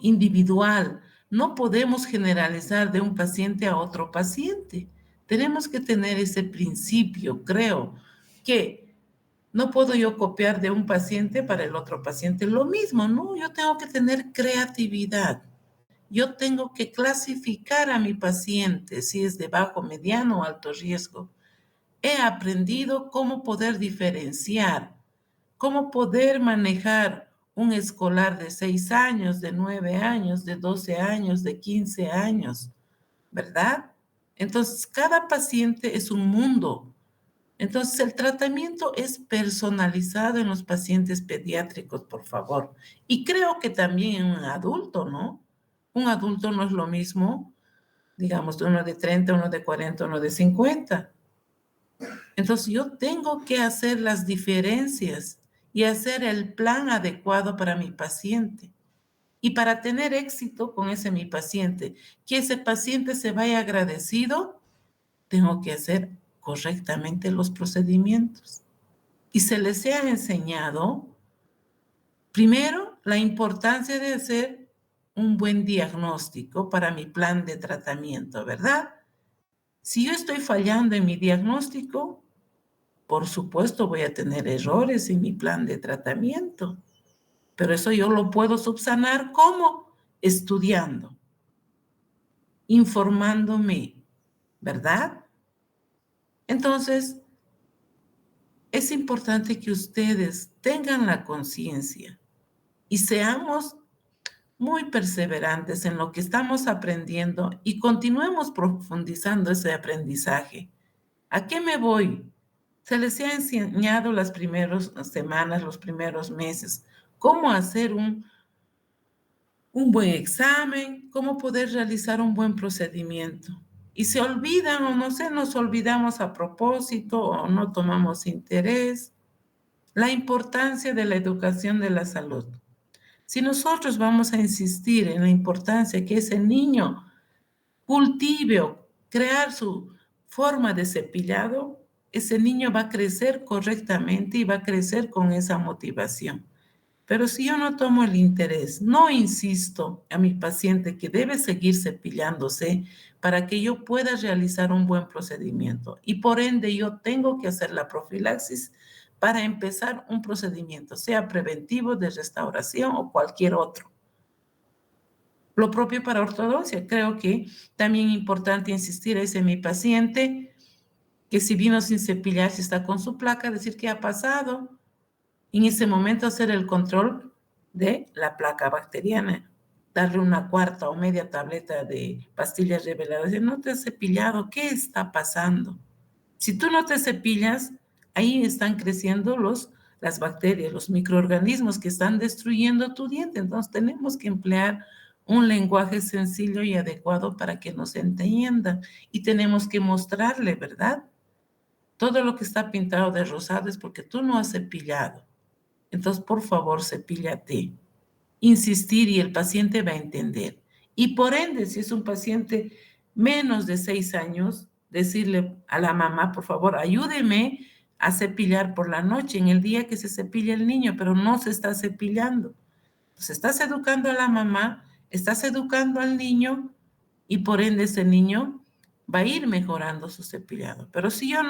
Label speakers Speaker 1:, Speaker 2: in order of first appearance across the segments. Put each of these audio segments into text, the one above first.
Speaker 1: individual. No podemos generalizar de un paciente a otro paciente. Tenemos que tener ese principio, creo, que no puedo yo copiar de un paciente para el otro paciente lo mismo, ¿no? Yo tengo que tener creatividad. Yo tengo que clasificar a mi paciente si es de bajo, mediano o alto riesgo. He aprendido cómo poder diferenciar, cómo poder manejar un escolar de 6 años, de 9 años, de 12 años, de 15 años, ¿verdad? Entonces, cada paciente es un mundo. Entonces, el tratamiento es personalizado en los pacientes pediátricos, por favor. Y creo que también en un adulto, ¿no? Un adulto no es lo mismo, digamos, uno de 30, uno de 40, uno de 50. Entonces, yo tengo que hacer las diferencias y hacer el plan adecuado para mi paciente. Y para tener éxito con ese mi paciente, que ese paciente se vaya agradecido, tengo que hacer correctamente los procedimientos. Y se les ha enseñado, primero, la importancia de hacer un buen diagnóstico para mi plan de tratamiento, ¿verdad? Si yo estoy fallando en mi diagnóstico, por supuesto voy a tener errores en mi plan de tratamiento, pero eso yo lo puedo subsanar ¿cómo? Estudiando, informándome, ¿verdad? Entonces, es importante que ustedes tengan la conciencia y seamos muy perseverantes en lo que estamos aprendiendo y continuemos profundizando ese aprendizaje. ¿A qué me voy? Se les ha enseñado las primeras semanas, los primeros meses, cómo hacer un buen examen, cómo poder realizar un buen procedimiento. Y se olvidan o no sé, nos olvidamos a propósito o no tomamos interés. La importancia de la educación de la salud. Si nosotros vamos a insistir en la importancia que ese niño cultive o crear su forma de cepillado, ese niño va a crecer correctamente y va a crecer con esa motivación. Pero si yo no tomo el interés, no insisto a mi paciente que debe seguir cepillándose para que yo pueda realizar un buen procedimiento y por ende yo tengo que hacer la profilaxis para empezar un procedimiento, sea preventivo, de restauración o cualquier otro. Lo propio para ortodoncia. Creo que también es importante insistir a ese mi paciente que si vino sin cepillar, si está con su placa, decir qué ha pasado. En ese momento hacer el control de la placa bacteriana, darle una cuarta o media tableta de pastillas reveladas. Decir, no te has cepillado, ¿qué está pasando? Si tú no te cepillas, ahí están creciendo las bacterias, los microorganismos que están destruyendo tu diente. Entonces tenemos que emplear un lenguaje sencillo y adecuado para que nos entiendan. Y tenemos que mostrarle, ¿verdad? Todo lo que está pintado de rosado es porque tú no has cepillado. Entonces, por favor, cepíllate. Insistir y el paciente va a entender. Y por ende, si es un paciente menos de 6 años, decirle a la mamá, por favor, ayúdeme a cepillar por la noche, en el día que se cepilla el niño, pero no se está cepillando. Pues estás educando a la mamá, estás educando al niño y por ende ese niño va a ir mejorando su cepillado. Pero si yo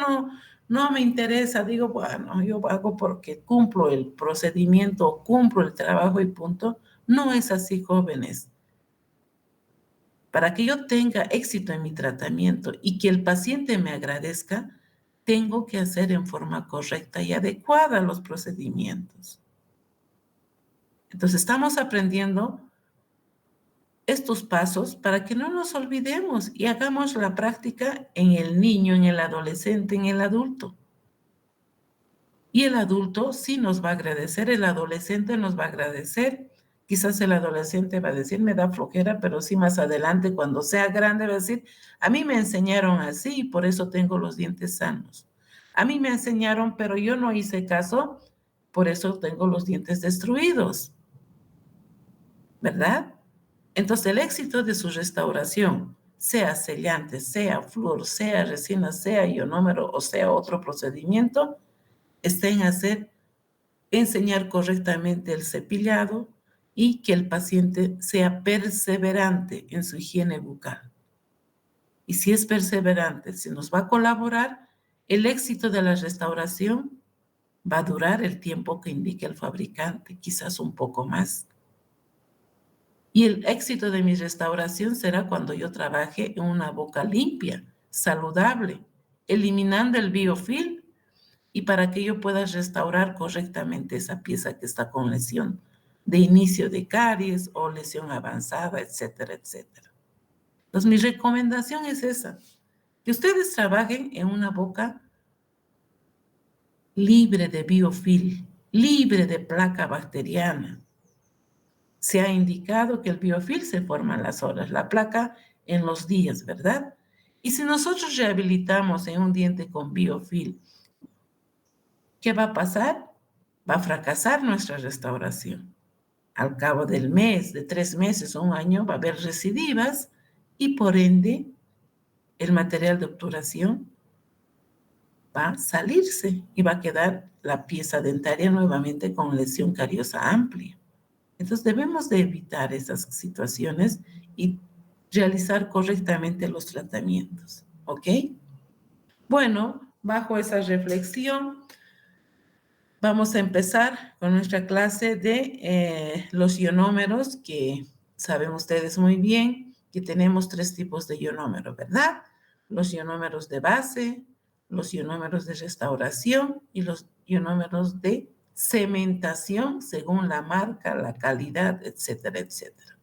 Speaker 1: no me interesa, digo, bueno, yo hago porque cumplo el procedimiento, cumplo el trabajo y punto. No es así, jóvenes. Para que yo tenga éxito en mi tratamiento y que el paciente me agradezca, tengo que hacer en forma correcta y adecuada los procedimientos. Entonces, estamos aprendiendo estos pasos para que no nos olvidemos y hagamos la práctica en el niño, en el adolescente, en el adulto. Y el adulto sí nos va a agradecer, el adolescente nos va a agradecer. Quizás el adolescente va a decir, me da flojera, pero sí más adelante, cuando sea grande, va a decir, a mí me enseñaron así y por eso tengo los dientes sanos. A mí me enseñaron, pero yo no hice caso, por eso tengo los dientes destruidos. ¿Verdad? Entonces, el éxito de su restauración, sea sellante, sea flúor, sea resina, sea ionómero o sea otro procedimiento, está en enseñar correctamente el cepillado, y que el paciente sea perseverante en su higiene bucal. Y si es perseverante, si nos va a colaborar, el éxito de la restauración va a durar el tiempo que indique el fabricante, quizás un poco más. Y el éxito de mi restauración será cuando yo trabaje en una boca limpia, saludable, eliminando el biofilm y para que yo pueda restaurar correctamente esa pieza que está con lesión de inicio de caries o lesión avanzada, etcétera, etcétera. Entonces, mi recomendación es esa, que ustedes trabajen en una boca libre de biofilm, libre de placa bacteriana. Se ha indicado que el biofilm se forma en las horas, la placa en los días, ¿verdad? Y si nosotros rehabilitamos en un diente con biofilm, ¿qué va a pasar? Va a fracasar nuestra restauración. Al cabo del mes, de 3 meses o un año, va a haber recidivas y por ende el material de obturación va a salirse y va a quedar la pieza dentaria nuevamente con lesión cariosa amplia. Entonces debemos de evitar esas situaciones y realizar correctamente los tratamientos, ¿ok? Bueno, bajo esa reflexión, vamos a empezar con nuestra clase de los ionómeros, que saben ustedes muy bien que tenemos 3 tipos de ionómeros, ¿verdad? Los ionómeros de base, los ionómeros de restauración y los ionómeros de cementación según la marca, la calidad, etcétera, etcétera.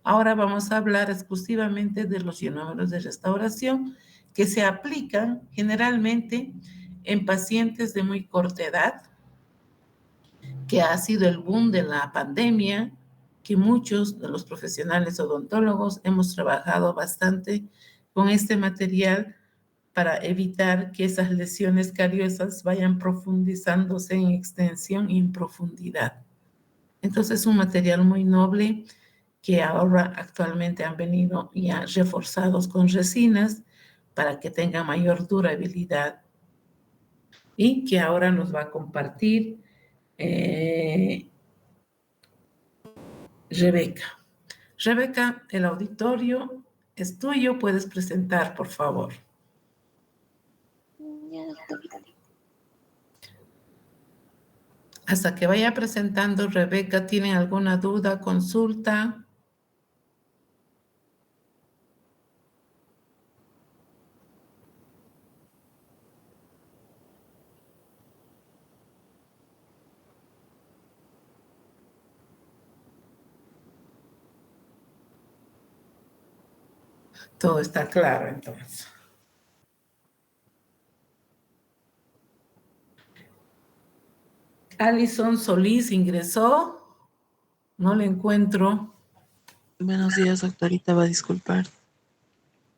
Speaker 1: Ahora vamos a hablar exclusivamente de los ionómeros de restauración que se aplican generalmente en pacientes de muy corta edad, que ha sido el boom de la pandemia, que muchos de los profesionales odontólogos hemos trabajado bastante con este material para evitar que esas lesiones cariosas vayan profundizándose en extensión y en profundidad. Entonces es un material muy noble que ahora actualmente han venido ya reforzados con resinas para que tenga mayor durabilidad y que ahora nos va a compartir Rebeca. Rebeca, el auditorio es tuyo, puedes presentar, por favor.
Speaker 2: Ya, doctorita.
Speaker 1: Hasta que vaya presentando, Rebeca, ¿tienen alguna duda, consulta? Todo está claro, entonces. Alison Solís ingresó. No le encuentro.
Speaker 3: Buenos días, doctorita, va a disculpar.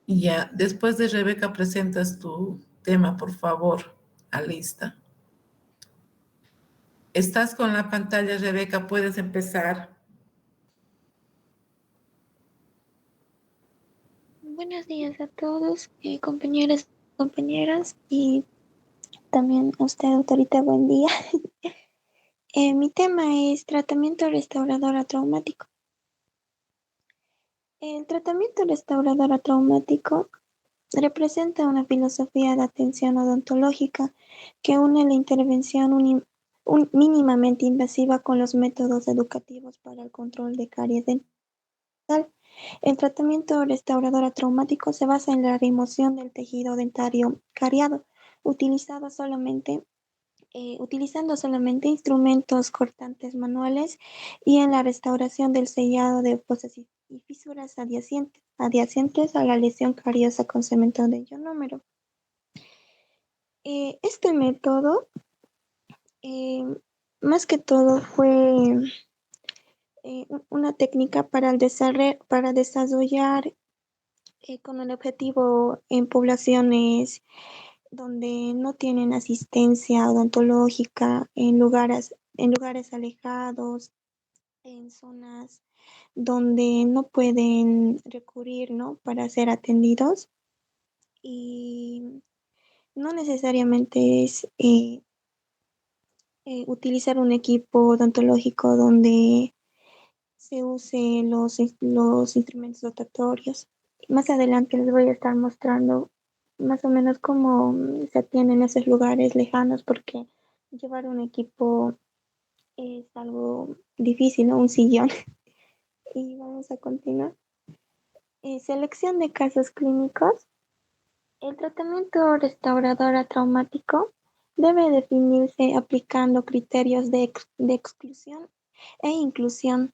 Speaker 1: Y ya, después de Rebeca, presentas tu tema, por favor, Alista. Estás con la pantalla, Rebeca, puedes empezar.
Speaker 2: Buenos días a todos, compañeros, compañeras, y también a usted, doctorita, buen día. Mi tema es tratamiento restaurador traumático. El tratamiento restaurador traumático representa una filosofía de atención odontológica que une la intervención mínimamente invasiva con los métodos educativos para el control de caries dental. El tratamiento restaurador traumático se basa en la remoción del tejido dentario cariado, utilizando solamente instrumentos cortantes manuales y en la restauración del sellado de fosas y fisuras adyacentes a la lesión cariosa con cemento de ionómero. Este método, más que todo, fue una técnica para desarrollar con el objetivo en poblaciones donde no tienen asistencia odontológica, en lugares alejados, en zonas donde no pueden recurrir, ¿no? Para ser atendidos. Y no necesariamente es utilizar un equipo odontológico donde se use los instrumentos rotatorios. Más adelante les voy a estar mostrando más o menos cómo se atiende en esos lugares lejanos, porque llevar un equipo es algo difícil, ¿no? Un sillón. Y vamos a continuar. Selección de casos clínicos. El tratamiento restaurador traumático debe definirse aplicando criterios de exclusión e inclusión.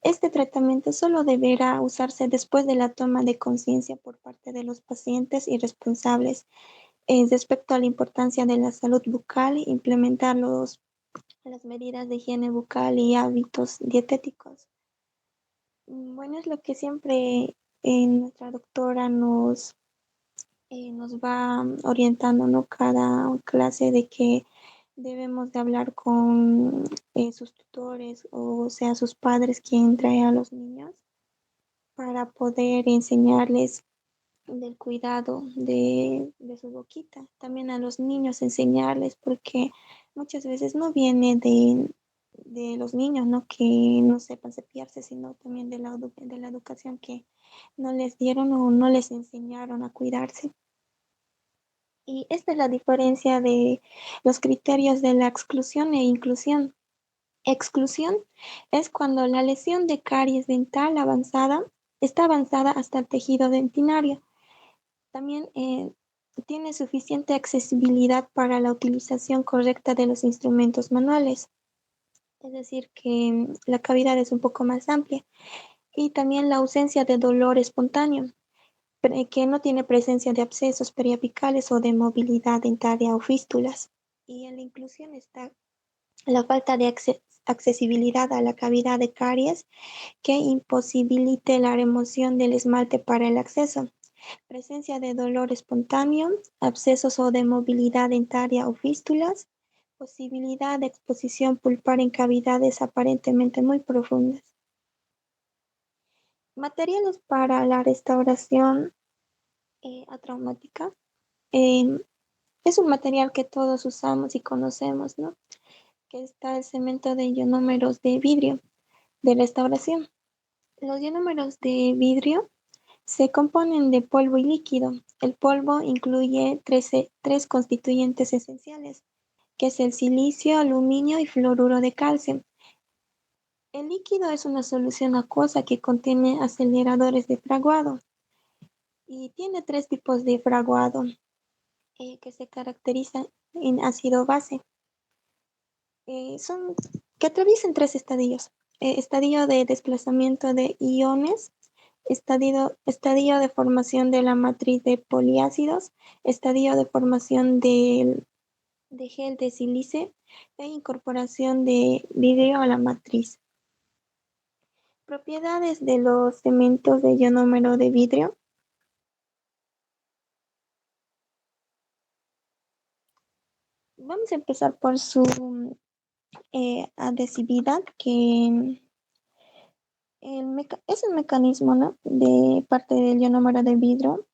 Speaker 2: Este tratamiento solo deberá usarse después de la toma de conciencia por parte de los pacientes y responsables respecto a la importancia de la salud bucal, implementar las medidas de higiene bucal y hábitos dietéticos. Bueno, es lo que siempre nuestra doctora nos va orientando, ¿no? Cada clase de que debemos de hablar con sus tutores, o sea, sus padres, quien trae a los niños, para poder enseñarles del cuidado de su boquita. También a los niños enseñarles, porque muchas veces no viene de los niños, ¿no? Que no sepan cepillarse, sino también de la educación que no les dieron o no les enseñaron a cuidarse. Y esta es la diferencia de los criterios de la exclusión e inclusión. Exclusión es cuando la lesión de caries dental está avanzada hasta el tejido dentinario. También tiene suficiente accesibilidad para la utilización correcta de los instrumentos manuales. Es decir, que la cavidad es un poco más amplia. Y también la ausencia de dolor espontáneo, que no tiene presencia de abscesos periapicales o de movilidad dentaria o fístulas. Y en la inclusión está la falta de accesibilidad a la cavidad de caries, que imposibilite la remoción del esmalte para el acceso. Presencia de dolor espontáneo, abscesos o de movilidad dentaria o fístulas. Posibilidad de exposición pulpar en cavidades aparentemente muy profundas. Materiales para la restauración atraumática. Eh, es un material que todos usamos y conocemos, ¿no? Que está el cemento de ionómeros de vidrio de restauración. Los ionómeros de vidrio se componen de polvo y líquido. El polvo incluye tres constituyentes esenciales, que es el silicio, aluminio y fluoruro de calcio. El líquido es una solución acuosa que contiene aceleradores de fraguado y tiene tres tipos de fraguado que se caracterizan en ácido-base. Que atraviesan tres estadios. Estadio de desplazamiento de iones, estadio de formación de la matriz de poliácidos, estadio de formación de gel de sílice e incorporación de vidrio a la matriz. Propiedades de los cementos de ionómero de vidrio. Vamos a empezar por su adhesividad, que es un mecanismo, ¿no? De parte del ionómero de vidrio.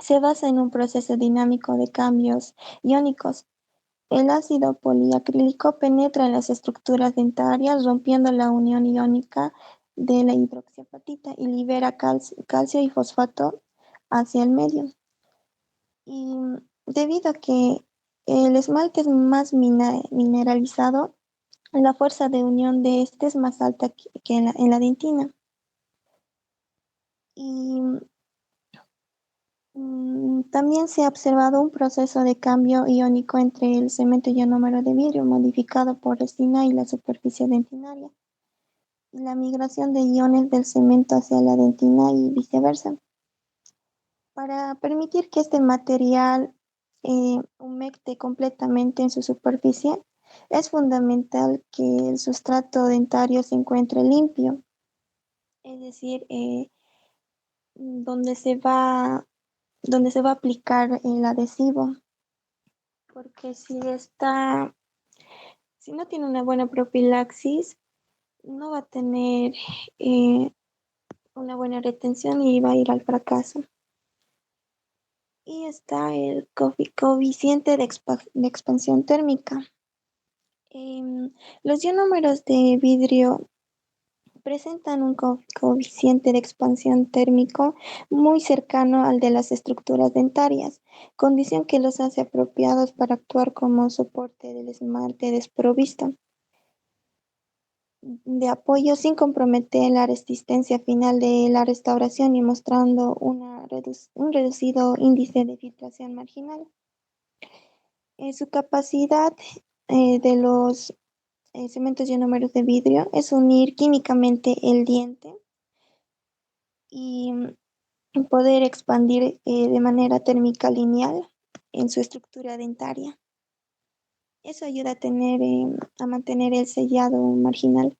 Speaker 2: Se basa en un proceso dinámico de cambios iónicos. El ácido poliacrílico penetra en las estructuras dentarias, rompiendo la unión iónica de la hidroxiapatita y libera calcio y fosfato hacia el medio. Y debido a que el esmalte es más mineralizado, la fuerza de unión de este es más alta que en la dentina. Y también se ha observado un proceso de cambio iónico entre el cemento ionómero de vidrio modificado por resina y la superficie dentinaria, y la migración de iones del cemento hacia la dentina y viceversa. Para permitir que este material humecte completamente en su superficie, es fundamental que el sustrato dentario se encuentre limpio, es decir, donde se va, donde se va a aplicar el adhesivo, porque si no tiene una buena profilaxis, no va a tener eh, una buena retención y va a ir al fracaso. Y está el coeficiente de expansión térmica. Los ionómeros de vidrio presentan un coeficiente de expansión térmico muy cercano al de las estructuras dentarias, condición que los hace apropiados para actuar como soporte del esmalte desprovisto de apoyo sin comprometer la resistencia final de la restauración y mostrando un reducido índice de filtración marginal. Su capacidad de los cementos ionómeros de vidrio es unir químicamente el diente y poder expandir de manera térmica lineal en su estructura dentaria. Eso ayuda a mantener el sellado marginal.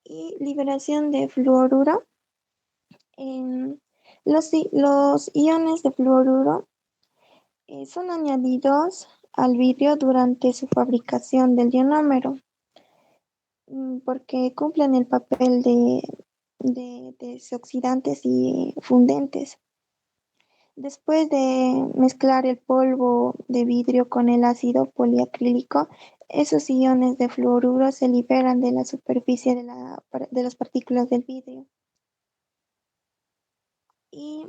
Speaker 2: Y liberación de fluoruro. Los iones de fluoruro son añadidos al vidrio durante su fabricación del ionómero, porque cumplen el papel de desoxidantes y fundentes. Después de mezclar el polvo de vidrio con el ácido poliacrílico, esos iones de fluoruro se liberan de la superficie de las partículas del vidrio. Y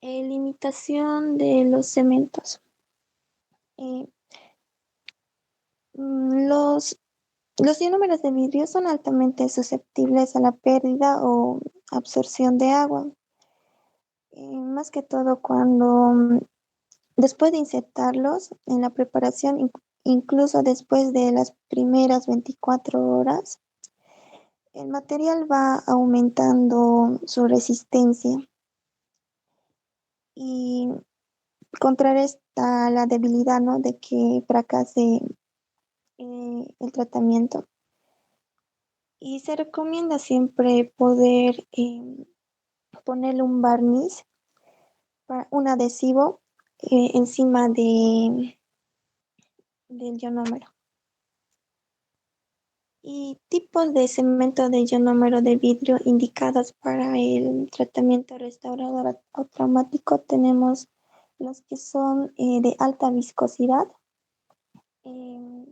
Speaker 2: limitación de los cementos. Eh, los ionómeros de vidrio son altamente susceptibles a la pérdida o absorción de agua, más que todo cuando después de insertarlos en la preparación, incluso después de las primeras 24 horas, el material va aumentando su resistencia y contrarresta la debilidad, ¿no?, de que fracase el tratamiento. Y se recomienda siempre poder ponerle un barniz, un adhesivo encima del ionómero. Y tipos de cemento de ionómero de vidrio indicados para el tratamiento restaurador traumático tenemos los que son de alta viscosidad, que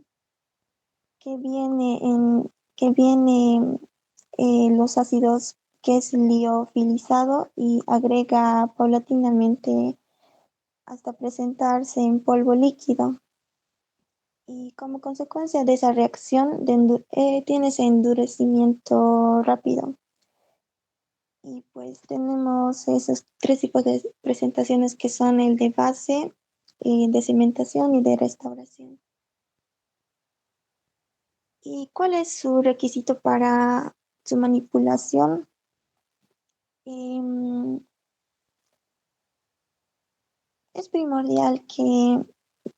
Speaker 2: viene los ácidos, que es liofilizado y agrega paulatinamente hasta presentarse en polvo líquido. Y como consecuencia de esa reacción tiene ese endurecimiento rápido. Y pues tenemos esos tres tipos de presentaciones, que son el de base, de cimentación y de restauración. ¿Y cuál es su requisito para su manipulación? Es primordial que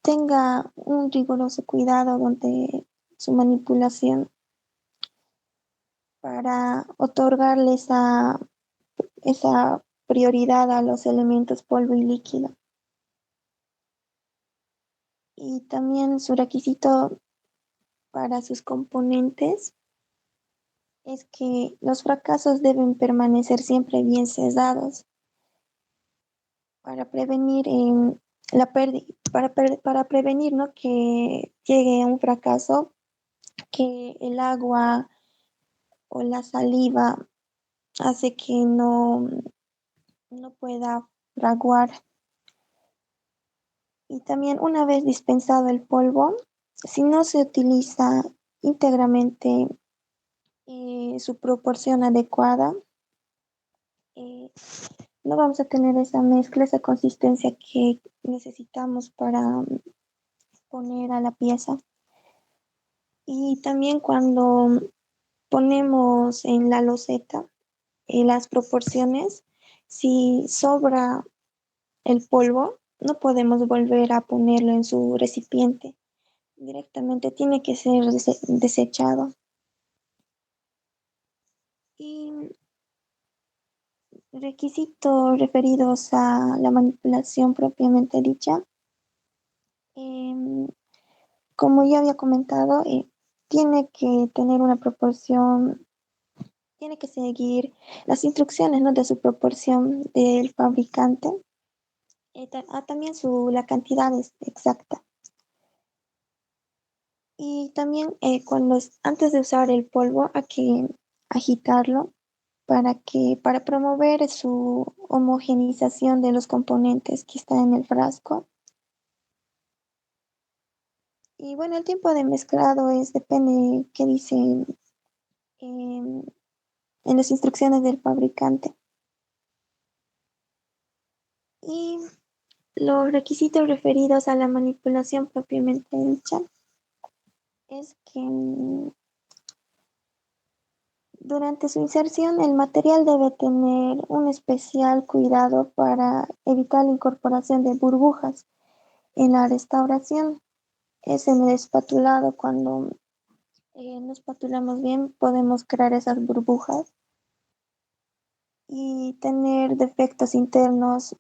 Speaker 2: tenga un riguroso cuidado durante su manipulación para otorgarle esa prioridad a los elementos polvo y líquido. Y también su requisito para sus componentes es que los fracasos deben permanecer siempre bien sedados para prevenir la pérdida, para prevenir, ¿no?, que llegue a un fracaso, que el agua o la saliva hace que no pueda fraguar. Y también, una vez dispensado el polvo, si no se utiliza íntegramente su proporción adecuada, no vamos a tener esa mezcla, esa consistencia que necesitamos para poner a la pieza. Y también cuando ponemos en la loseta las proporciones, si sobra el polvo, no podemos volver a ponerlo en su recipiente. Directamente tiene que ser desechado. Y requisitos referidos a la manipulación propiamente dicha. Como ya había comentado, tiene que tener una proporción, tiene que seguir las instrucciones, ¿no?, de su proporción del fabricante. También la cantidad es exacta. Y también antes de usar el polvo hay que agitarlo para promover su homogenización de los componentes que están en el frasco. Y bueno, el tiempo de mezclado depende qué dice en las instrucciones del fabricante. Y los requisitos referidos a la manipulación propiamente dicha es que durante su inserción el material debe tener un especial cuidado para evitar la incorporación de burbujas. En la restauración es en el espatulado cuando no espatulamos bien podemos crear esas burbujas y tener defectos internos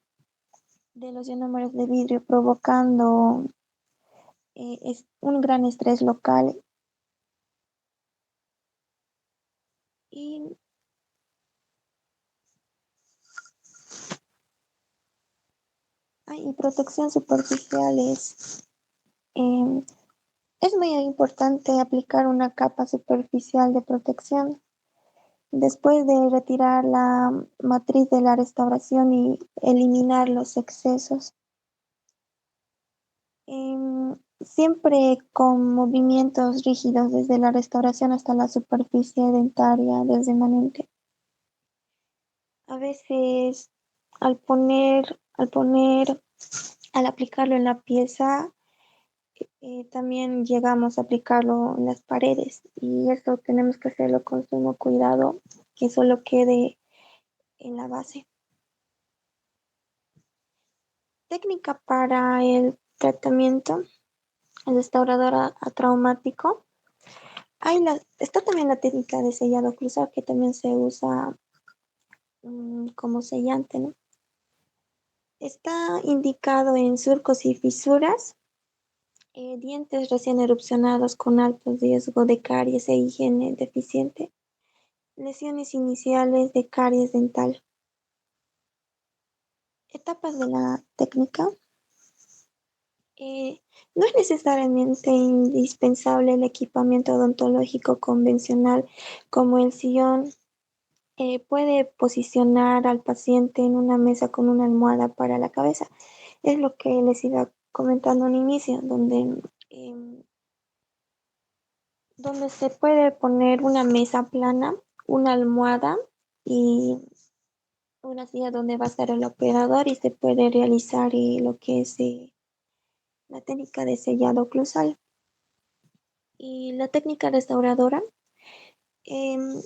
Speaker 2: de los ionómeros de vidrio provocando es un gran estrés local y, y protección superficial em, es muy importante aplicar una capa superficial de protección después de retirar la matriz de la restauración y eliminar los excesos. Siempre con movimientos rígidos desde la restauración hasta la superficie dentaria del remanente. A veces al aplicarlo en la pieza, también llegamos a aplicarlo en las paredes y eso tenemos que hacerlo con sumo cuidado, que solo quede en la base. Técnica para el tratamiento, el restaurador atraumático. Está también la técnica de sellado cruzado que también se usa como sellante, ¿no? Está indicado en surcos y fisuras, dientes recién erupcionados con alto riesgo de caries e higiene deficiente, lesiones iniciales de caries dental. Etapas de la técnica. No es necesariamente indispensable el equipamiento odontológico convencional como el sillón. Puede posicionar al paciente en una mesa con una almohada para la cabeza. Es lo que les iba comentando al inicio, donde se puede poner una mesa plana, una almohada y una silla donde va a estar el operador y se puede realizar lo que es la técnica de sellado oclusal. Y la técnica restauradora em,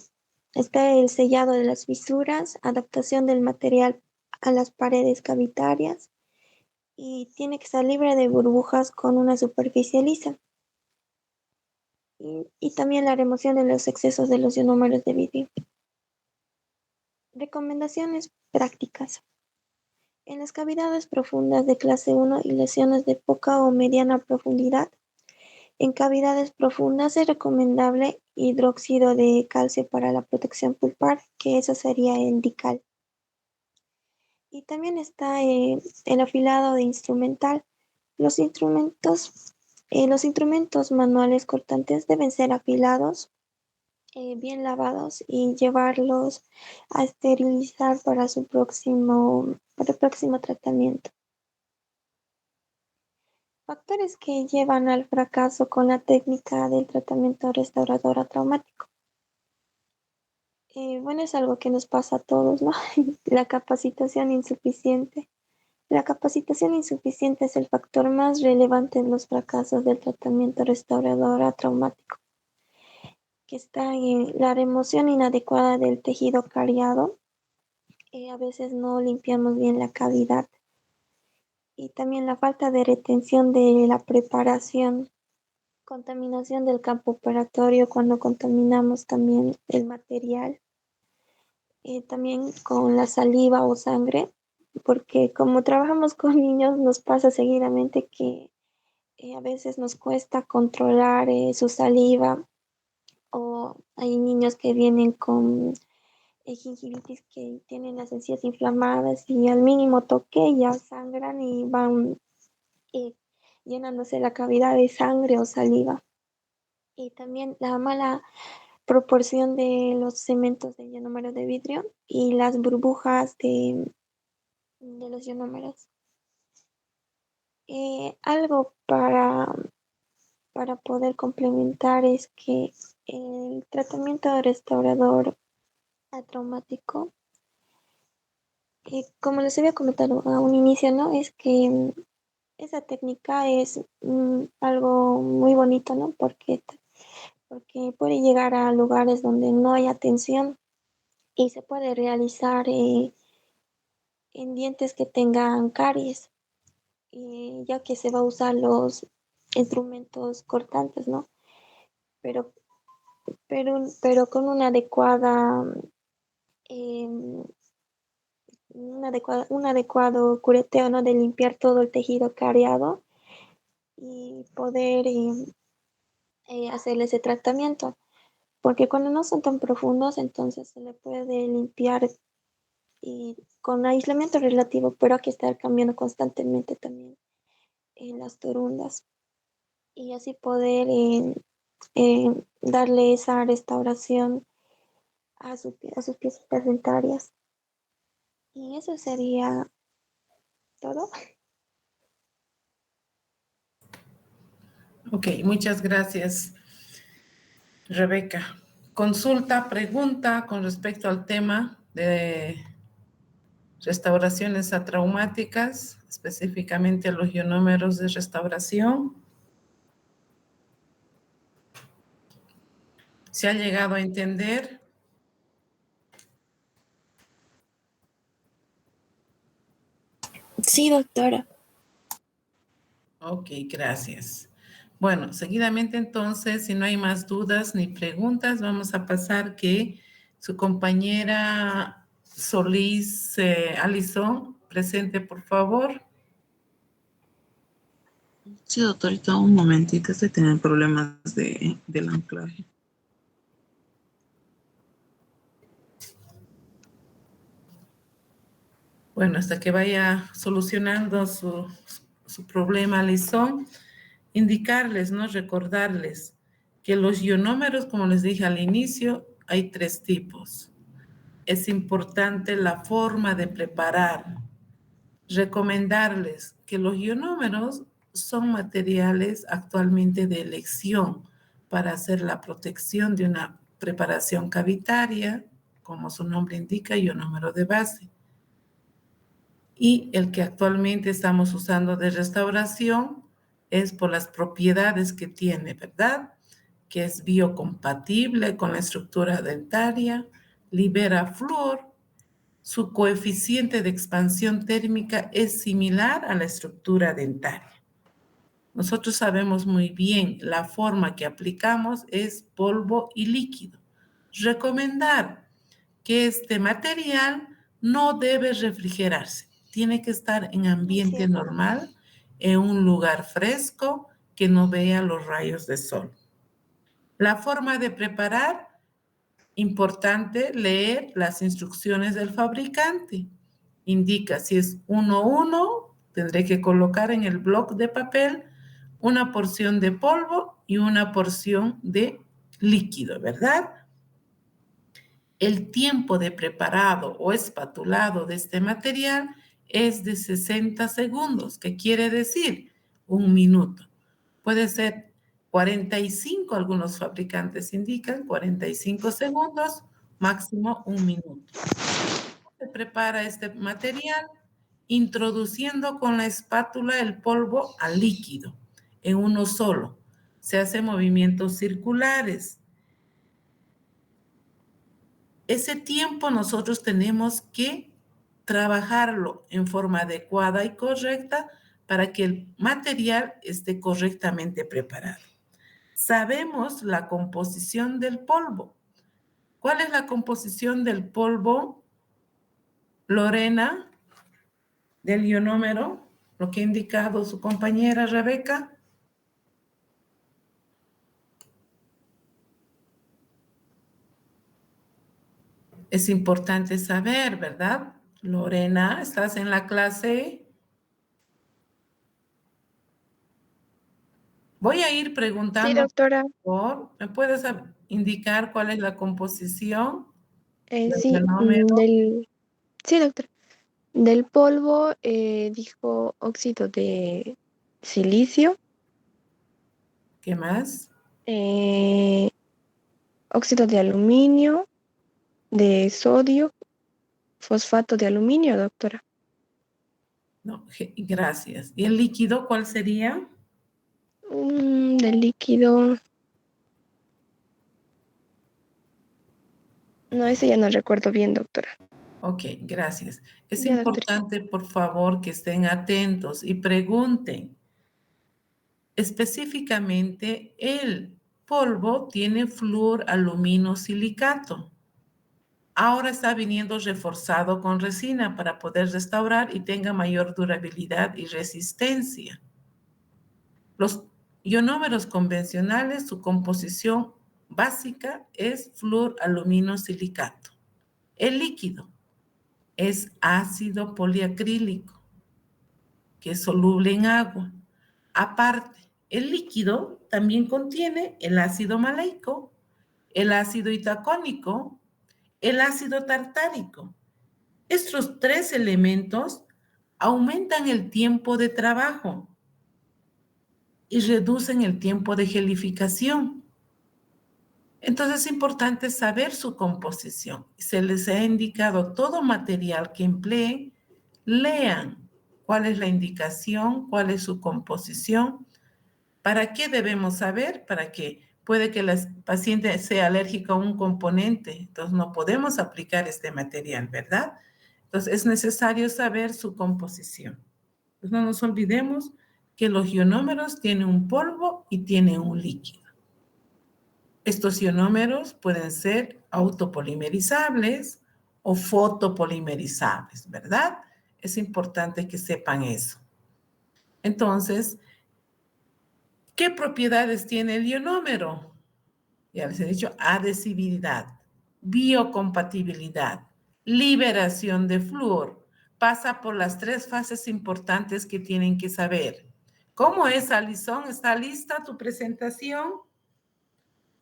Speaker 2: está el sellado de las fisuras, adaptación del material a las paredes cavitarias y tiene que estar libre de burbujas con una superficie lisa. Y también la remoción de los excesos de los ionómeros de vidrio. Recomendaciones prácticas. En las cavidades profundas de clase 1 y lesiones de poca o mediana profundidad, en cavidades profundas es recomendable hidróxido de calcio para la protección pulpar, que eso sería el Dical. Y también está el afilado de instrumental. Los instrumentos manuales cortantes deben ser afilados, bien lavados y llevarlos a esterilizar para el próximo tratamiento. Factores que llevan al fracaso con la técnica del tratamiento restaurador traumático. Bueno, es algo que nos pasa a todos, ¿no? La capacitación insuficiente. La capacitación insuficiente es el factor más relevante en los fracasos del tratamiento restaurador traumático, que está en la remoción inadecuada del tejido cariado. A veces no limpiamos bien la cavidad. Y también la falta de retención de la preparación. Contaminación del campo operatorio cuando contaminamos también el material. También con la saliva o sangre, porque como trabajamos con niños nos pasa seguidamente que a veces nos cuesta controlar su saliva o hay niños que vienen con gingivitis que tienen las encías inflamadas y al mínimo toque ya sangran y van eh, llenándose la cavidad de sangre o saliva. y también la mala proporción de los cementos de ionómero de vidrio y las burbujas de los ionómeros. Algo para poder complementar es que el tratamiento restaurador atraumático, como les había comentado a un inicio, ¿no? Es que esa técnica es algo muy bonito, ¿no? Porque puede llegar a lugares donde no hay atención y se puede realizar en dientes que tengan caries, ya que se va a usar los instrumentos cortantes, ¿no? Pero, pero con una adecuada, em, un adecuado cureteo, ¿no? De limpiar todo el tejido cariado y poder hacerle ese tratamiento. Porque cuando no son tan profundos, entonces se le puede limpiar y con aislamiento relativo, pero hay que estar cambiando constantemente también las torundas y así poder darle esa restauración a sus piezas dentarias. Y eso sería todo.
Speaker 1: Ok, muchas gracias, Rebeca. Consulta, pregunta con respecto al tema de restauraciones atraumáticas, específicamente a los ionómeros de restauración. ¿Se ha llegado a entender?
Speaker 2: Sí, doctora.
Speaker 1: Ok, gracias. Bueno, seguidamente entonces, si no hay más dudas ni preguntas, vamos a pasar que su compañera Solís Alison, presente, por favor.
Speaker 3: Sí, doctorita, un momentito, estoy teniendo problemas del anclaje.
Speaker 1: Bueno, hasta que vaya solucionando su problema, Alison, indicarles, ¿no? Recordarles que los ionómeros, como les dije al inicio, hay 3 tipos. Es importante la forma de preparar. Recomendarles que los ionómeros son materiales actualmente de elección para hacer la protección de una preparación cavitaria, como su nombre indica, ionómero de base. Y el que actualmente estamos usando de restauración es por las propiedades que tiene, ¿verdad? Que es biocompatible con la estructura dentaria, libera flúor, su coeficiente de expansión térmica es similar a la estructura dentaria. Nosotros sabemos muy bien la forma que aplicamos es polvo y líquido. Recomendar que este material no debe refrigerarse. Tiene que estar en ambiente
Speaker 2: Cierto.
Speaker 1: normal, en un lugar fresco que no vea los rayos de sol. La forma de preparar, importante leer las instrucciones del fabricante. Indica si es 1:1, tendré que colocar en el bloc de papel una porción de polvo y una porción de líquido, ¿verdad? El tiempo de preparado o espatulado de este material es de 60 segundos, que quiere decir 1 minuto. Puede ser 45, algunos fabricantes indican 45 segundos, máximo 1 minuto. Se prepara este material introduciendo con la espátula el polvo al líquido en uno solo. Se hacen movimientos circulares. Ese tiempo nosotros tenemos que trabajarlo en forma adecuada y correcta para que el material esté correctamente preparado. Sabemos la composición del polvo. ¿Cuál es la composición del polvo, Lorena, del ionómero? Lo que ha indicado su compañera Rebeca. Es importante saber, ¿verdad? Lorena, ¿estás en la clase? Voy a ir
Speaker 2: Sí,
Speaker 1: preguntando,
Speaker 2: doctora.
Speaker 1: por favor. ¿Me puedes indicar cuál es la composición del
Speaker 2: Sí,
Speaker 1: ionómero?
Speaker 2: sí, doctora. Del polvo dijo óxido de silicio,
Speaker 1: ¿Qué más?
Speaker 2: eh, óxido de aluminio, de sodio, fosfato de aluminio, doctora.
Speaker 1: No, gracias. ¿Y el líquido cuál sería?
Speaker 2: Del líquido. No, ese ya no recuerdo bien, doctora.
Speaker 1: Ok, gracias. Es
Speaker 2: Ya, doctora.
Speaker 1: importante, por favor, que estén atentos y pregunten. Específicamente, el polvo tiene flúor alumino silicato. Ahora está viniendo reforzado con resina para poder restaurar y tenga mayor durabilidad y resistencia. Los ionómeros convencionales, su composición básica es flúor alumino silicato. El líquido es ácido poliacrílico, que es soluble en agua. Aparte, el líquido también contiene el ácido maleico, el ácido itacónico, el ácido tartárico. Estos tres elementos aumentan el tiempo de trabajo y reducen el tiempo de gelificación. Entonces es importante saber su composición. Se les ha indicado todo material que empleen, lean cuál es la indicación, cuál es su composición. ¿Para qué debemos saber? Para que puede que el paciente sea alérgico a un componente, entonces no podemos aplicar este material, ¿verdad? Entonces es necesario saber su composición. Pues no nos olvidemos que los ionómeros tienen un polvo y tienen un líquido. Estos ionómeros pueden ser autopolimerizables o fotopolimerizables, ¿verdad? Es importante que sepan eso. Entonces, ¿qué propiedades tiene el ionómero? Ya les he dicho, adhesividad, biocompatibilidad, liberación de flúor. Pasa por las tres fases importantes que tienen que saber. ¿Cómo es, Alison? ¿Está lista tu presentación?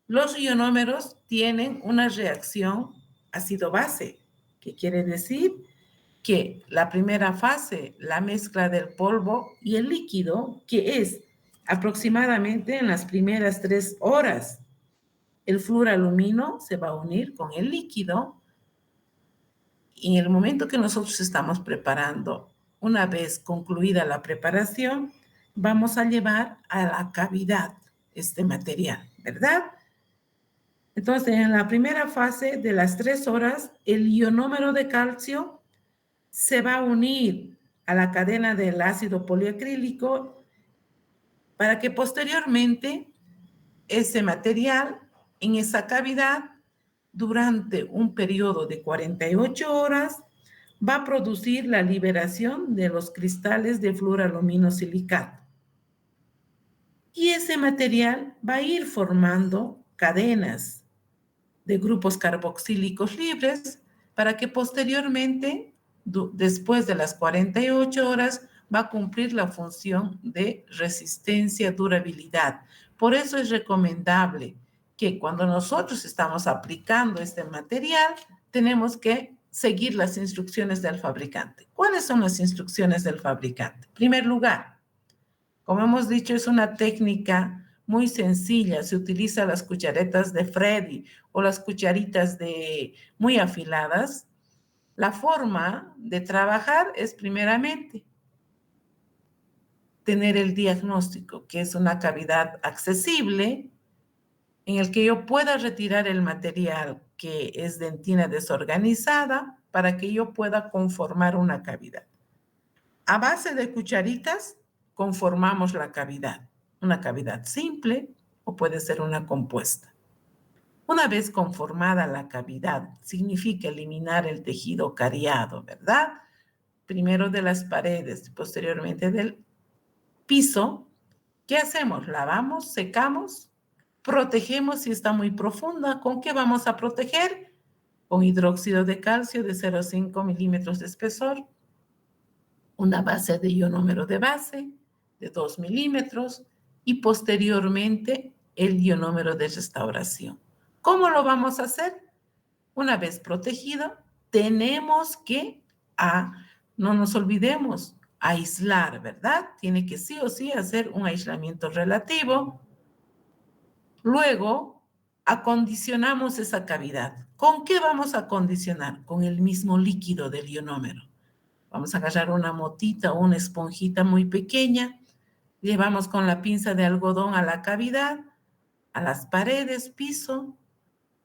Speaker 1: Los ionómeros tienen una reacción ácido-base, que quiere decir que la primera fase, la mezcla del polvo y el líquido, que es aproximadamente en las primeras 3 horas, el fluoralumino se va a unir con el líquido y en el momento que nosotros estamos preparando, una vez concluida la preparación, vamos a llevar a la cavidad este material, ¿verdad? Entonces, en la primera fase de las 3 horas, el ionómero de calcio se va a unir a la cadena del ácido poliacrílico para que posteriormente ese material en esa cavidad durante un periodo de 48 horas va a producir la liberación de los cristales de fluoralumino-silicato. Y ese material va a ir formando cadenas de grupos carboxílicos libres para que posteriormente, después de las 48 horas, va a cumplir la función de resistencia, durabilidad. Por eso es recomendable que cuando nosotros estamos aplicando este material, tenemos que seguir las instrucciones del fabricante. ¿Cuáles son las instrucciones del fabricante? En primer lugar, como hemos dicho, es una técnica muy sencilla. Se utiliza las cucharetas de Freddy o las cucharitas muy afiladas. La forma de trabajar es primeramente tener el diagnóstico, que es una cavidad accesible en el que yo pueda retirar el material que es dentina desorganizada para que yo pueda conformar una cavidad. A base de cucharitas conformamos la cavidad, una cavidad simple o puede ser una compuesta. Una vez conformada la cavidad, significa eliminar el tejido cariado, ¿verdad? Primero de las paredes, posteriormente del piso. ¿Qué hacemos? Lavamos, secamos, protegemos si está muy profunda. ¿Con qué vamos a proteger? Con hidróxido de calcio de 0,5 milímetros de espesor, una base de ionómero de base de 2 milímetros y posteriormente el ionómero de restauración. ¿Cómo lo vamos a hacer? Una vez protegido, tenemos que, no nos olvidemos, aislar, ¿verdad? Tiene que sí o sí hacer un aislamiento relativo. Luego, acondicionamos esa cavidad. ¿Con qué vamos a acondicionar? Con el mismo líquido del ionómero. Vamos a agarrar una motita o una esponjita muy pequeña, llevamos con la pinza de algodón a la cavidad, a las paredes, piso,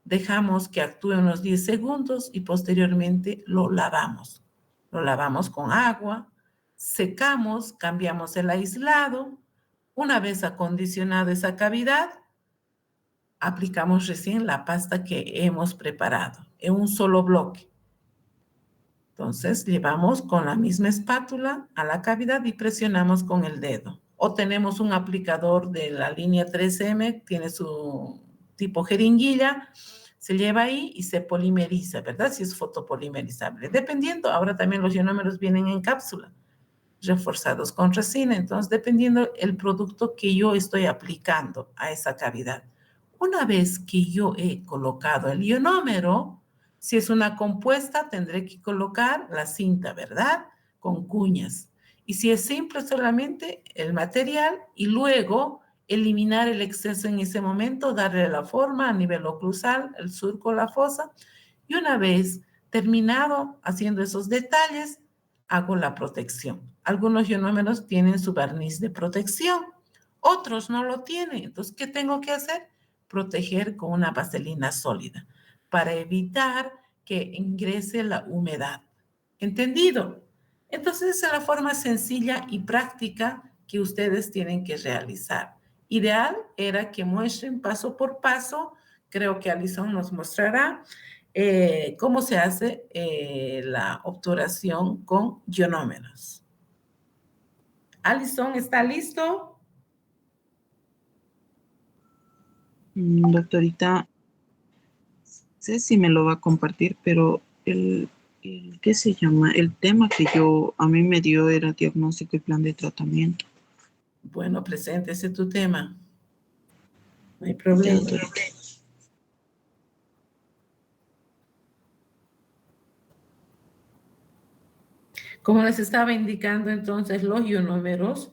Speaker 1: dejamos que actúe unos 10 segundos y posteriormente lo lavamos. Lo lavamos con agua, secamos, cambiamos el aislado. Una vez acondicionada esa cavidad, aplicamos recién la pasta que hemos preparado en un solo bloque. Entonces, llevamos con la misma espátula a la cavidad y presionamos con el dedo. O tenemos un aplicador de la línea 3M, tiene su tipo jeringuilla, se lleva ahí y se polimeriza, ¿verdad? Si es fotopolimerizable. Dependiendo, ahora también los ionómeros vienen en cápsula, reforzados con resina. Entonces, dependiendo el producto que yo estoy aplicando a esa cavidad. Una vez que yo he colocado el ionómero, si es una compuesta, tendré que colocar la cinta, ¿verdad? Con cuñas. Y si es simple, solamente el material y luego eliminar el exceso en ese momento, darle la forma a nivel oclusal, el surco, la fosa. Y una vez terminado haciendo esos detalles, hago la protección. Algunos ionómeros tienen su barniz de protección, otros no lo tienen. Entonces, ¿qué tengo que hacer? Proteger con una vaselina sólida para evitar que ingrese la humedad. ¿Entendido? Entonces, esa es la forma sencilla y práctica que ustedes tienen que realizar. Ideal era que muestren paso por paso. Creo que Alison nos mostrará cómo se hace la obturación con ionómeros. Alison, ¿está listo?
Speaker 3: Doctorita, sé si me lo va a compartir, pero ¿qué se llama? El tema que a mí me dio era diagnóstico y plan de tratamiento.
Speaker 1: Bueno, preséntese tu tema. No hay
Speaker 3: Ya,
Speaker 1: problema.
Speaker 3: doctorita.
Speaker 1: Como les estaba indicando entonces, los ionómeros,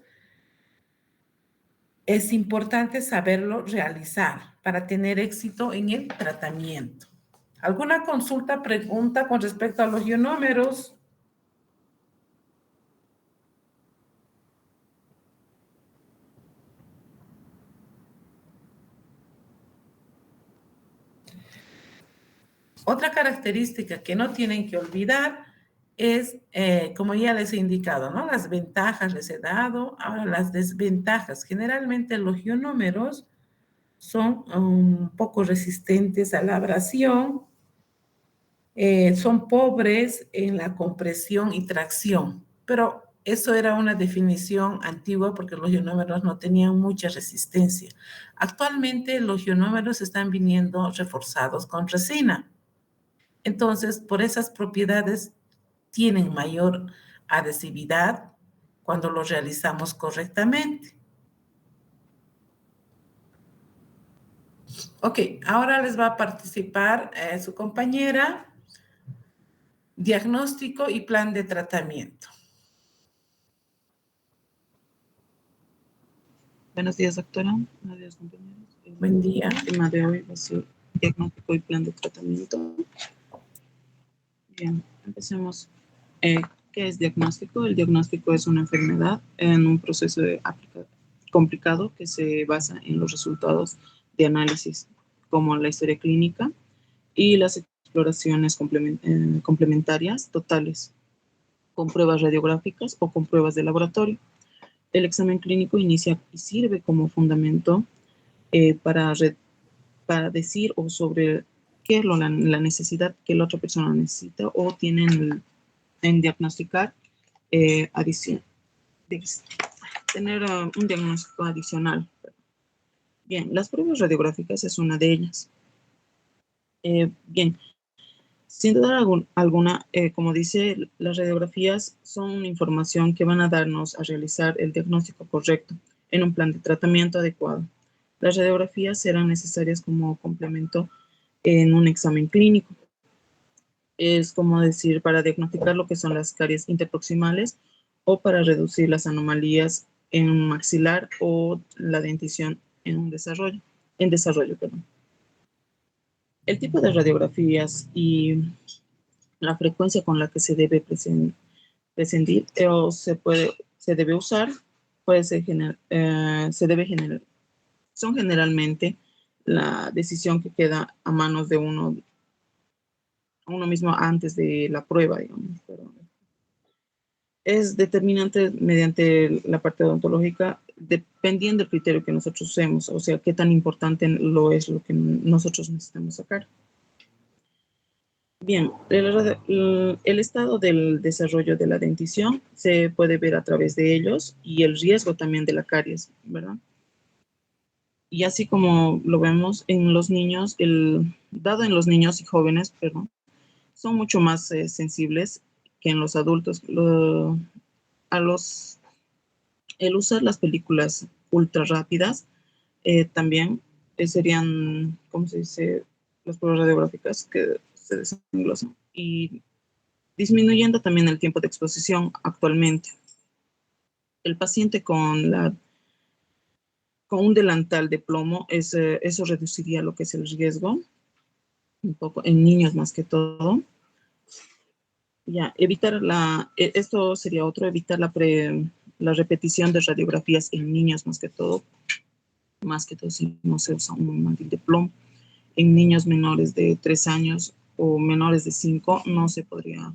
Speaker 1: es importante saberlo realizar para tener éxito en el tratamiento. ¿Alguna consulta, pregunta con respecto a los ionómeros? Otra característica que no tienen que olvidar es, como ya les he indicado, ¿no? Las ventajas les he dado, ahora las desventajas. Generalmente los ionómeros son un poco resistentes a la abrasión, son pobres en la compresión y tracción, pero eso era una definición antigua porque los ionómeros no tenían mucha resistencia. Actualmente los ionómeros están viniendo reforzados con resina. Entonces, por esas propiedades tienen mayor adhesividad cuando lo realizamos correctamente. Ok, ahora les va a participar su compañera. Diagnóstico y plan de tratamiento.
Speaker 3: Buenos días, doctora. Buenos días, compañeros.
Speaker 1: Buen día.
Speaker 3: El tema de hoy va a ser diagnóstico y plan de tratamiento. Bien, empecemos. ¿Qué es diagnóstico? El diagnóstico es una enfermedad en un proceso complicado que se basa en los resultados de análisis, como la historia clínica y las exploraciones complementarias totales, con pruebas radiográficas o con pruebas de laboratorio. El examen clínico inicia y sirve como fundamento para decir o sobre qué es la necesidad que la otra persona necesita o tiene en diagnosticar tener un diagnóstico adicional. Bien, las pruebas radiográficas es una de ellas. Bien, sin duda alguna, como dice, las radiografías son una información que van a darnos a realizar el diagnóstico correcto. en un plan de tratamiento adecuado. Las radiografías serán necesarias como complemento en un examen clínico. Es como decir, para diagnosticar lo que son las caries interproximales o para reducir las anomalías en un maxilar o la dentición en desarrollo, perdón. El tipo de radiografías y la frecuencia con la que se debe prescindir o se debe usar, son generalmente la decisión que queda a manos de uno mismo antes de la prueba, digamos. Pero es determinante mediante la parte odontológica, dependiendo del criterio que nosotros usemos, o sea, qué tan importante lo que nosotros necesitamos sacar. Bien, el estado del desarrollo de la dentición se puede ver a través de ellos y el riesgo también de la caries, ¿verdad? Y así como lo vemos en los niños, dado en los niños y jóvenes, perdón, son mucho más sensibles que en los adultos. El usar las películas ultra rápidas también serían, ¿cómo se dice? Las pruebas radiográficas que se desenglosan y disminuyendo también el tiempo de exposición actualmente. El paciente con un delantal de plomo, eso reduciría lo que es el riesgo, un poco en niños más que todo. Ya, esto sería otro, evitar la repetición de radiografías en niños más que todo si no se usa un mantil de plomo. En niños menores de 3 años o menores de 5 no se podría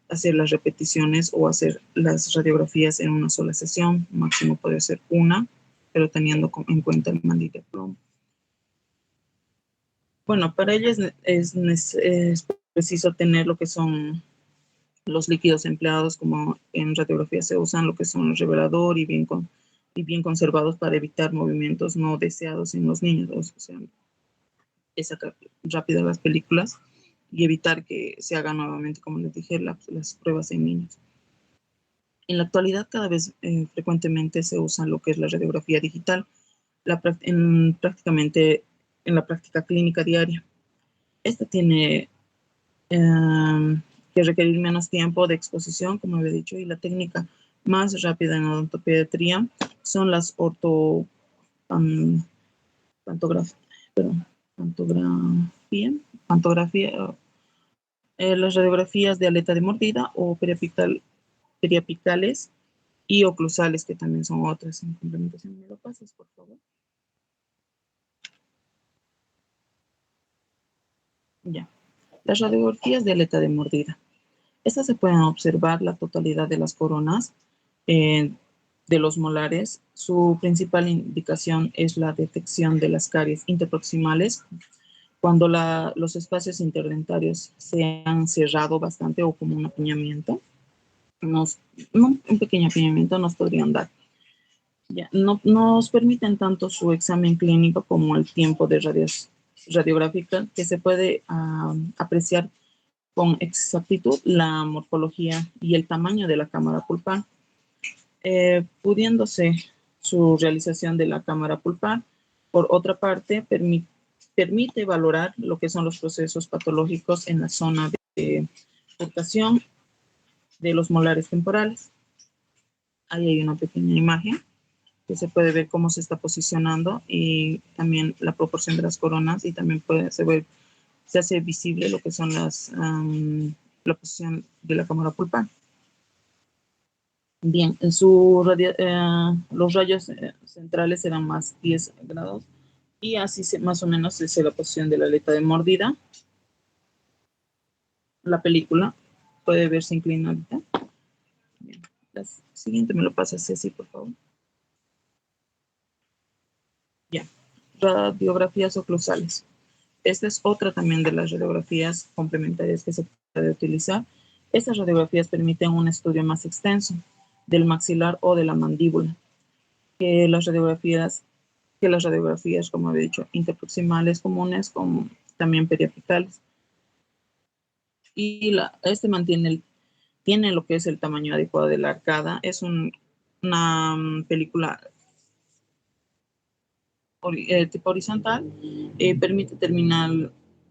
Speaker 3: hacer las repeticiones o hacer las radiografías en una sola sesión. Máximo puede ser una, pero teniendo en cuenta el mantil de plomo. Bueno, para ello es preciso tener lo que son los líquidos empleados, como en radiografía se usan lo que son el revelador y bien conservados para evitar movimientos no deseados en los niños. O sea, es sacar rápido las películas y evitar que se hagan nuevamente, como les dije, las pruebas en niños. En la actualidad, cada vez frecuentemente se usa lo que es la radiografía digital, prácticamente en la práctica clínica diaria. Esta tiene que requerir menos tiempo de exposición, como había dicho, y la técnica más rápida en odontopediatría son las las radiografías de aleta de mordida o periapicales y oclusales, que también son otras en complementación. ¿Me lo pasas, por favor? Ya. Las radiografías de aleta de mordida. Estas se pueden observar la totalidad de las coronas de los molares. Su principal indicación es la detección de las caries interproximales cuando los espacios interdentarios se han cerrado bastante o como un apiñamiento. Un pequeño apiñamiento nos podrían dar. Ya, no nos permiten tanto su examen clínico como el tiempo de radiográfica, que se puede apreciar con exactitud la morfología y el tamaño de la cámara pulpar, pudiéndose su realización de la cámara pulpar. Por otra parte, permite valorar lo que son los procesos patológicos en la zona de rotación de los molares temporales. Ahí hay una pequeña imagen que se puede ver cómo se está posicionando y también la proporción de las coronas, y también se hace visible lo que son la posición de la cámara pulpar. Bien, los rayos centrales serán más 10 grados y así más o menos es la posición de la aleta de mordida. La película puede verse inclinadita. Bien. La siguiente me lo pasa Ceci, por favor. Ya, radiografías oclusales. Esta es otra también de las radiografías complementarias que se puede utilizar. Estas radiografías permiten un estudio más extenso del maxilar o de la mandíbula que las radiografías, como había dicho, interproximales comunes, como también periapicales. Y tiene lo que es el tamaño adecuado de la arcada. Es una película tipo horizontal,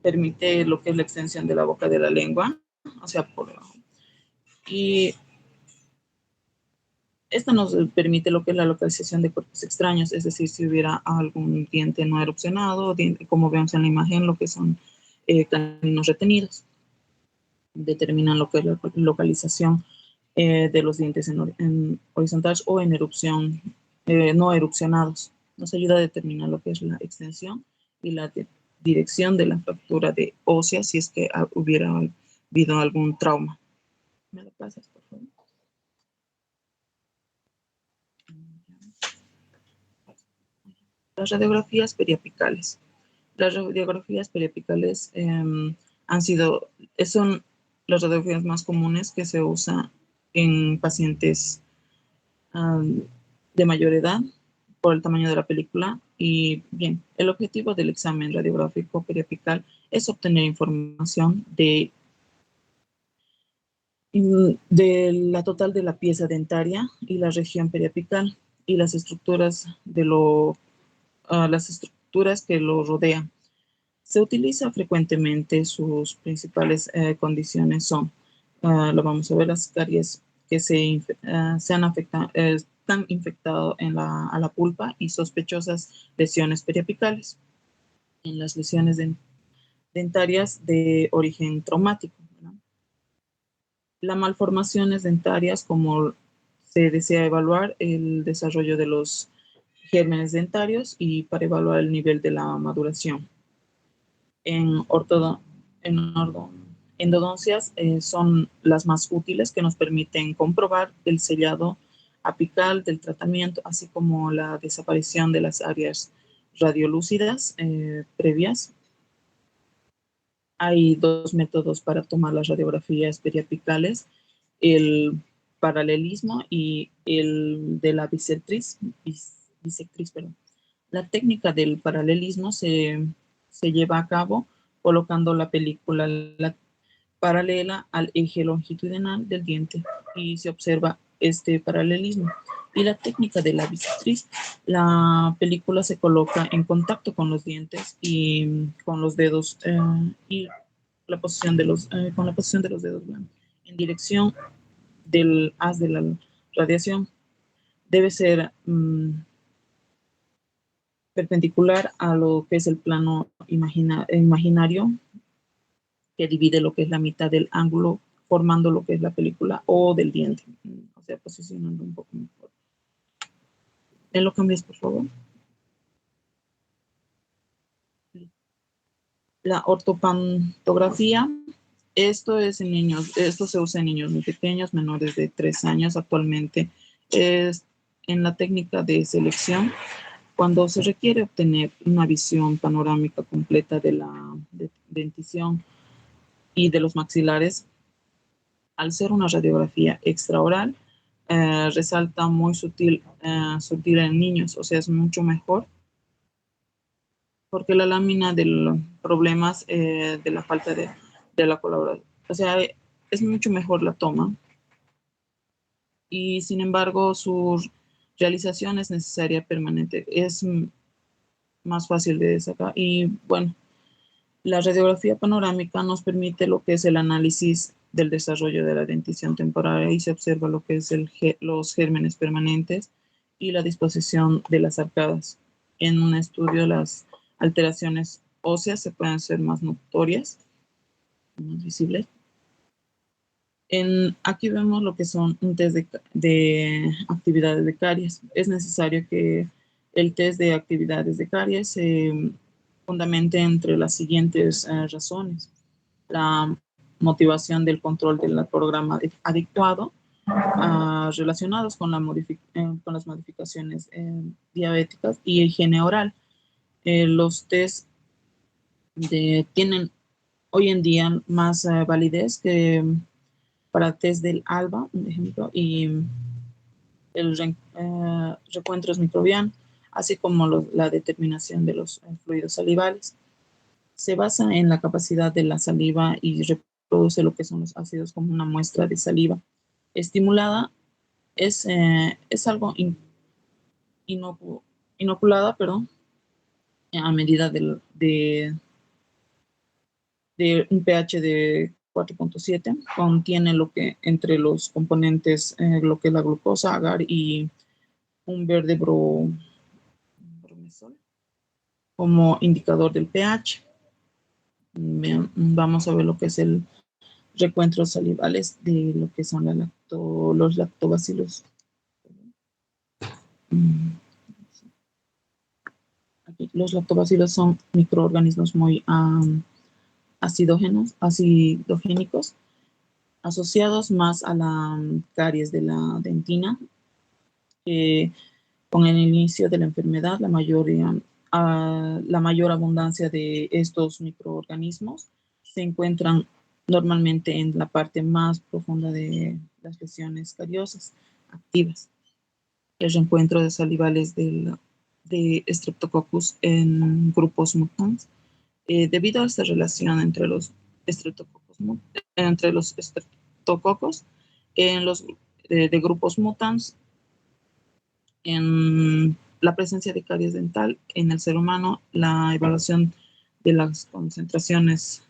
Speaker 3: permite lo que es la extensión de la boca de la lengua, o sea, por debajo. Y esta nos permite lo que es la localización de cuerpos extraños, es decir, si hubiera algún diente no erupcionado, como vemos en la imagen, lo que son caninos retenidos. Determinan lo que es la localización de los dientes en horizontales o en erupción, no erupcionados. Nos ayuda a determinar lo que es la extensión y la dirección de la fractura de ósea si es que hubiera habido algún trauma. ¿Me lo pasas, por favor? Las radiografías periapicales. Las radiografías periapicales son las radiografías más comunes que se usan en pacientes de mayor edad por el tamaño de la película. Y bien, el objetivo del examen radiográfico periapical es obtener información de la total de la pieza dentaria y la región periapical y las estructuras que lo rodean. Se utiliza frecuentemente. Sus principales condiciones son, lo vamos a ver, las caries que están infectado a la pulpa y sospechosas lesiones periapicales. En las lesiones dentarias de origen traumático, ¿no? Las malformaciones dentarias, como se desea evaluar el desarrollo de los gérmenes dentarios y para evaluar el nivel de la maduración. En endodoncias son las más útiles, que nos permiten comprobar el sellado apical del tratamiento, así como la desaparición de las áreas radiolúcidas previas. Hay dos métodos para tomar las radiografías periapicales: el paralelismo y el de la bisectriz. La técnica del paralelismo se lleva a cabo colocando la película paralela al eje longitudinal del diente y se observa este paralelismo. Y la técnica de la bisectriz, la película se coloca en contacto con los dientes y con los dedos y la posición con la posición de los dedos en dirección del haz de la radiación. Debe ser perpendicular a lo que es el plano imaginario que divide lo que es la mitad del ángulo, formando lo que es la película o del diente, o sea, posicionando un poco mejor. ¿Me lo cambias, por favor? La ortopantografía, esto se usa en niños muy pequeños, menores de 3 años. Actualmente es en la técnica de selección, cuando se requiere obtener una visión panorámica completa de la dentición y de los maxilares. Al ser una radiografía extraoral, resalta muy sutil en niños, o sea, es mucho mejor, porque la lámina de los problemas de la falta de la colaboración, o sea, es mucho mejor la toma, y sin embargo su realización es necesaria permanente, es más fácil de sacar. Y bueno, la radiografía panorámica nos permite lo que es el análisis del desarrollo de la dentición temporal y se observa lo que es los gérmenes permanentes y la disposición de las arcadas. En un estudio, las alteraciones óseas se pueden hacer más notorias, más visibles. Aquí vemos lo que son un test de actividades de caries. Es necesario que el test de actividades de caries se fundamente entre las siguientes razones: la motivación del control del programa adecuado, relacionados con las modificaciones diabéticas y higiene oral. Los test tienen hoy en día más validez que para test del ALBA, un ejemplo, y el recuentros microbiano, así como la determinación de los fluidos salivales. Se basa en la capacidad de la saliva y reproduce lo que son los ácidos como una muestra de saliva estimulada. Es algo inoculada, perdón, a medida de un pH de 4.7, contiene lo que entre los componentes, lo que es la glucosa, agar y un verde bromesol como indicador del pH. Bien, vamos a ver lo que es el recuentos salivales de lo que son los lactobacilos. Aquí, los lactobacilos son microorganismos muy acidogénicos, asociados más a la caries de la dentina. Con el inicio de la enfermedad, la mayor abundancia de estos microorganismos se encuentran normalmente en la parte más profunda de las lesiones cariosas activas. El reencuentro de salivales de Streptococcus en grupos mutans, debido a esta relación entre los streptococos en los de grupos mutants, en la presencia de caries dental en el ser humano, la evaluación de las concentraciones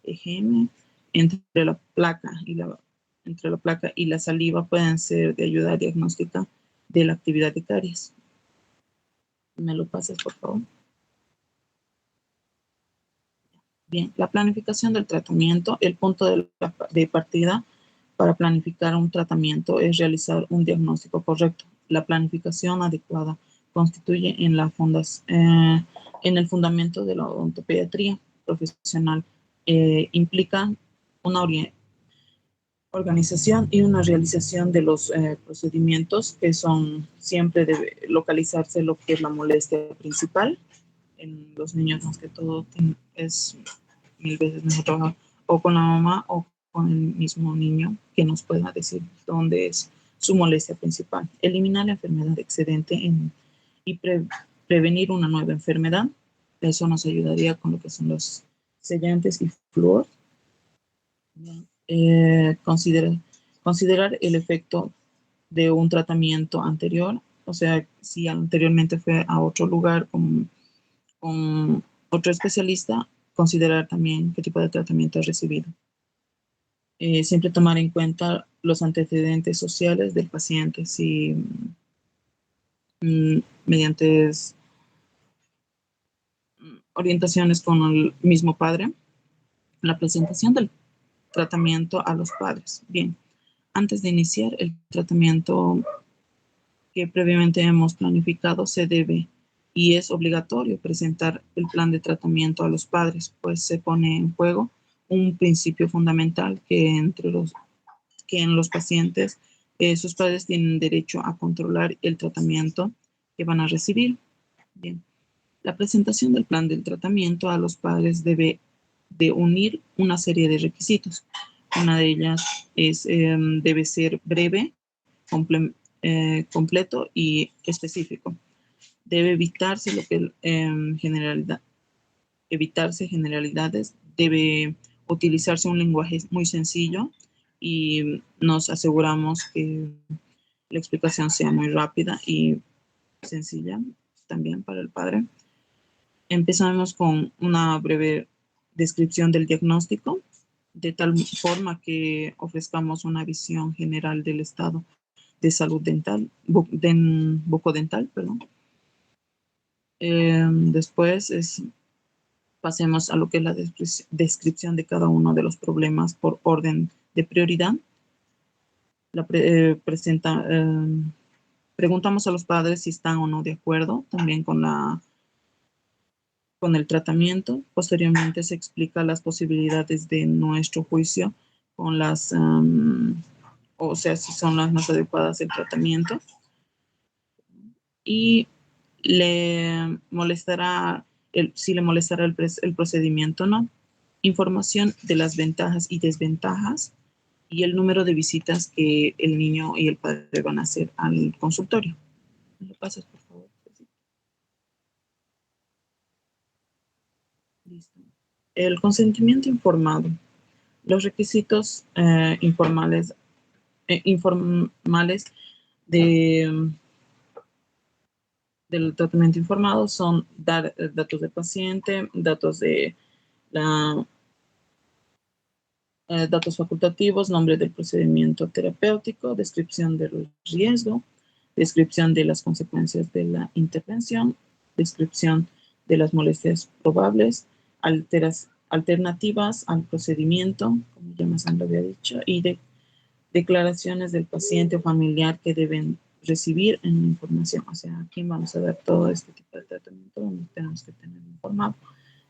Speaker 3: EGM entre la placa y la saliva pueden ser de ayuda diagnóstica de la actividad de caries. ¿Me lo pasas, por favor? Bien, la planificación del tratamiento. El punto de partida para planificar un tratamiento es realizar un diagnóstico correcto. La planificación adecuada constituye en el fundamento de la odontopediatría profesional. Implica una organización y una realización de los procedimientos, que son siempre debe localizarse lo que es la molestia principal. En los niños, más que todo, es 1000 veces mejor trabajar o con la mamá o con el mismo niño, que nos pueda decir dónde es su molestia principal. Eliminar la enfermedad excedente y prevenir una nueva enfermedad. Eso nos ayudaría con lo que son los sellantes y flúor. Considerar el efecto de un tratamiento anterior, o sea, si anteriormente fue a otro lugar con otro especialista, considerar también qué tipo de tratamiento ha recibido. Siempre tomar en cuenta los antecedentes sociales del paciente, si mediante orientaciones con el mismo padre. La presentación del tratamiento a los padres. Bien, antes de iniciar el tratamiento que previamente hemos planificado, se debe y es obligatorio presentar el plan de tratamiento a los padres, pues se pone en juego un principio fundamental que en los pacientes, sus padres tienen derecho a controlar el tratamiento que van a recibir. Bien, la presentación del plan del tratamiento a los padres debe de unir una serie de requisitos. Una de ellas debe ser breve, completo y específico. Debe evitarse generalidades, debe utilizarse un lenguaje muy sencillo y nos aseguramos que la explicación sea muy rápida y sencilla también para el padre. Empezamos con una breve descripción del diagnóstico, de tal forma que ofrezcamos una visión general del estado de salud bucodental. Después pasemos a lo que es la descripción de cada uno de los problemas por orden de prioridad. Preguntamos a los padres si están o no de acuerdo también con el tratamiento. Posteriormente se explica las posibilidades de nuestro juicio con o sea, si son las más adecuadas del tratamiento. Y si le molestará el procedimiento o no. Información de las ventajas y desventajas y el número de visitas que el niño y el padre van a hacer al consultorio. ¿Me lo pasas, por favor? Listo. El consentimiento informado. Los requisitos informales del tratamiento informado son dar datos del paciente, datos de datos facultativos, nombre del procedimiento terapéutico, descripción del riesgo, descripción de las consecuencias de la intervención, descripción de las molestias probables, alternativas al procedimiento, como ya más lo había dicho, y declaraciones del paciente o familiar que deben recibir en la información. O sea, a quién vamos a dar todo este tipo de tratamiento, donde tenemos que tener informado.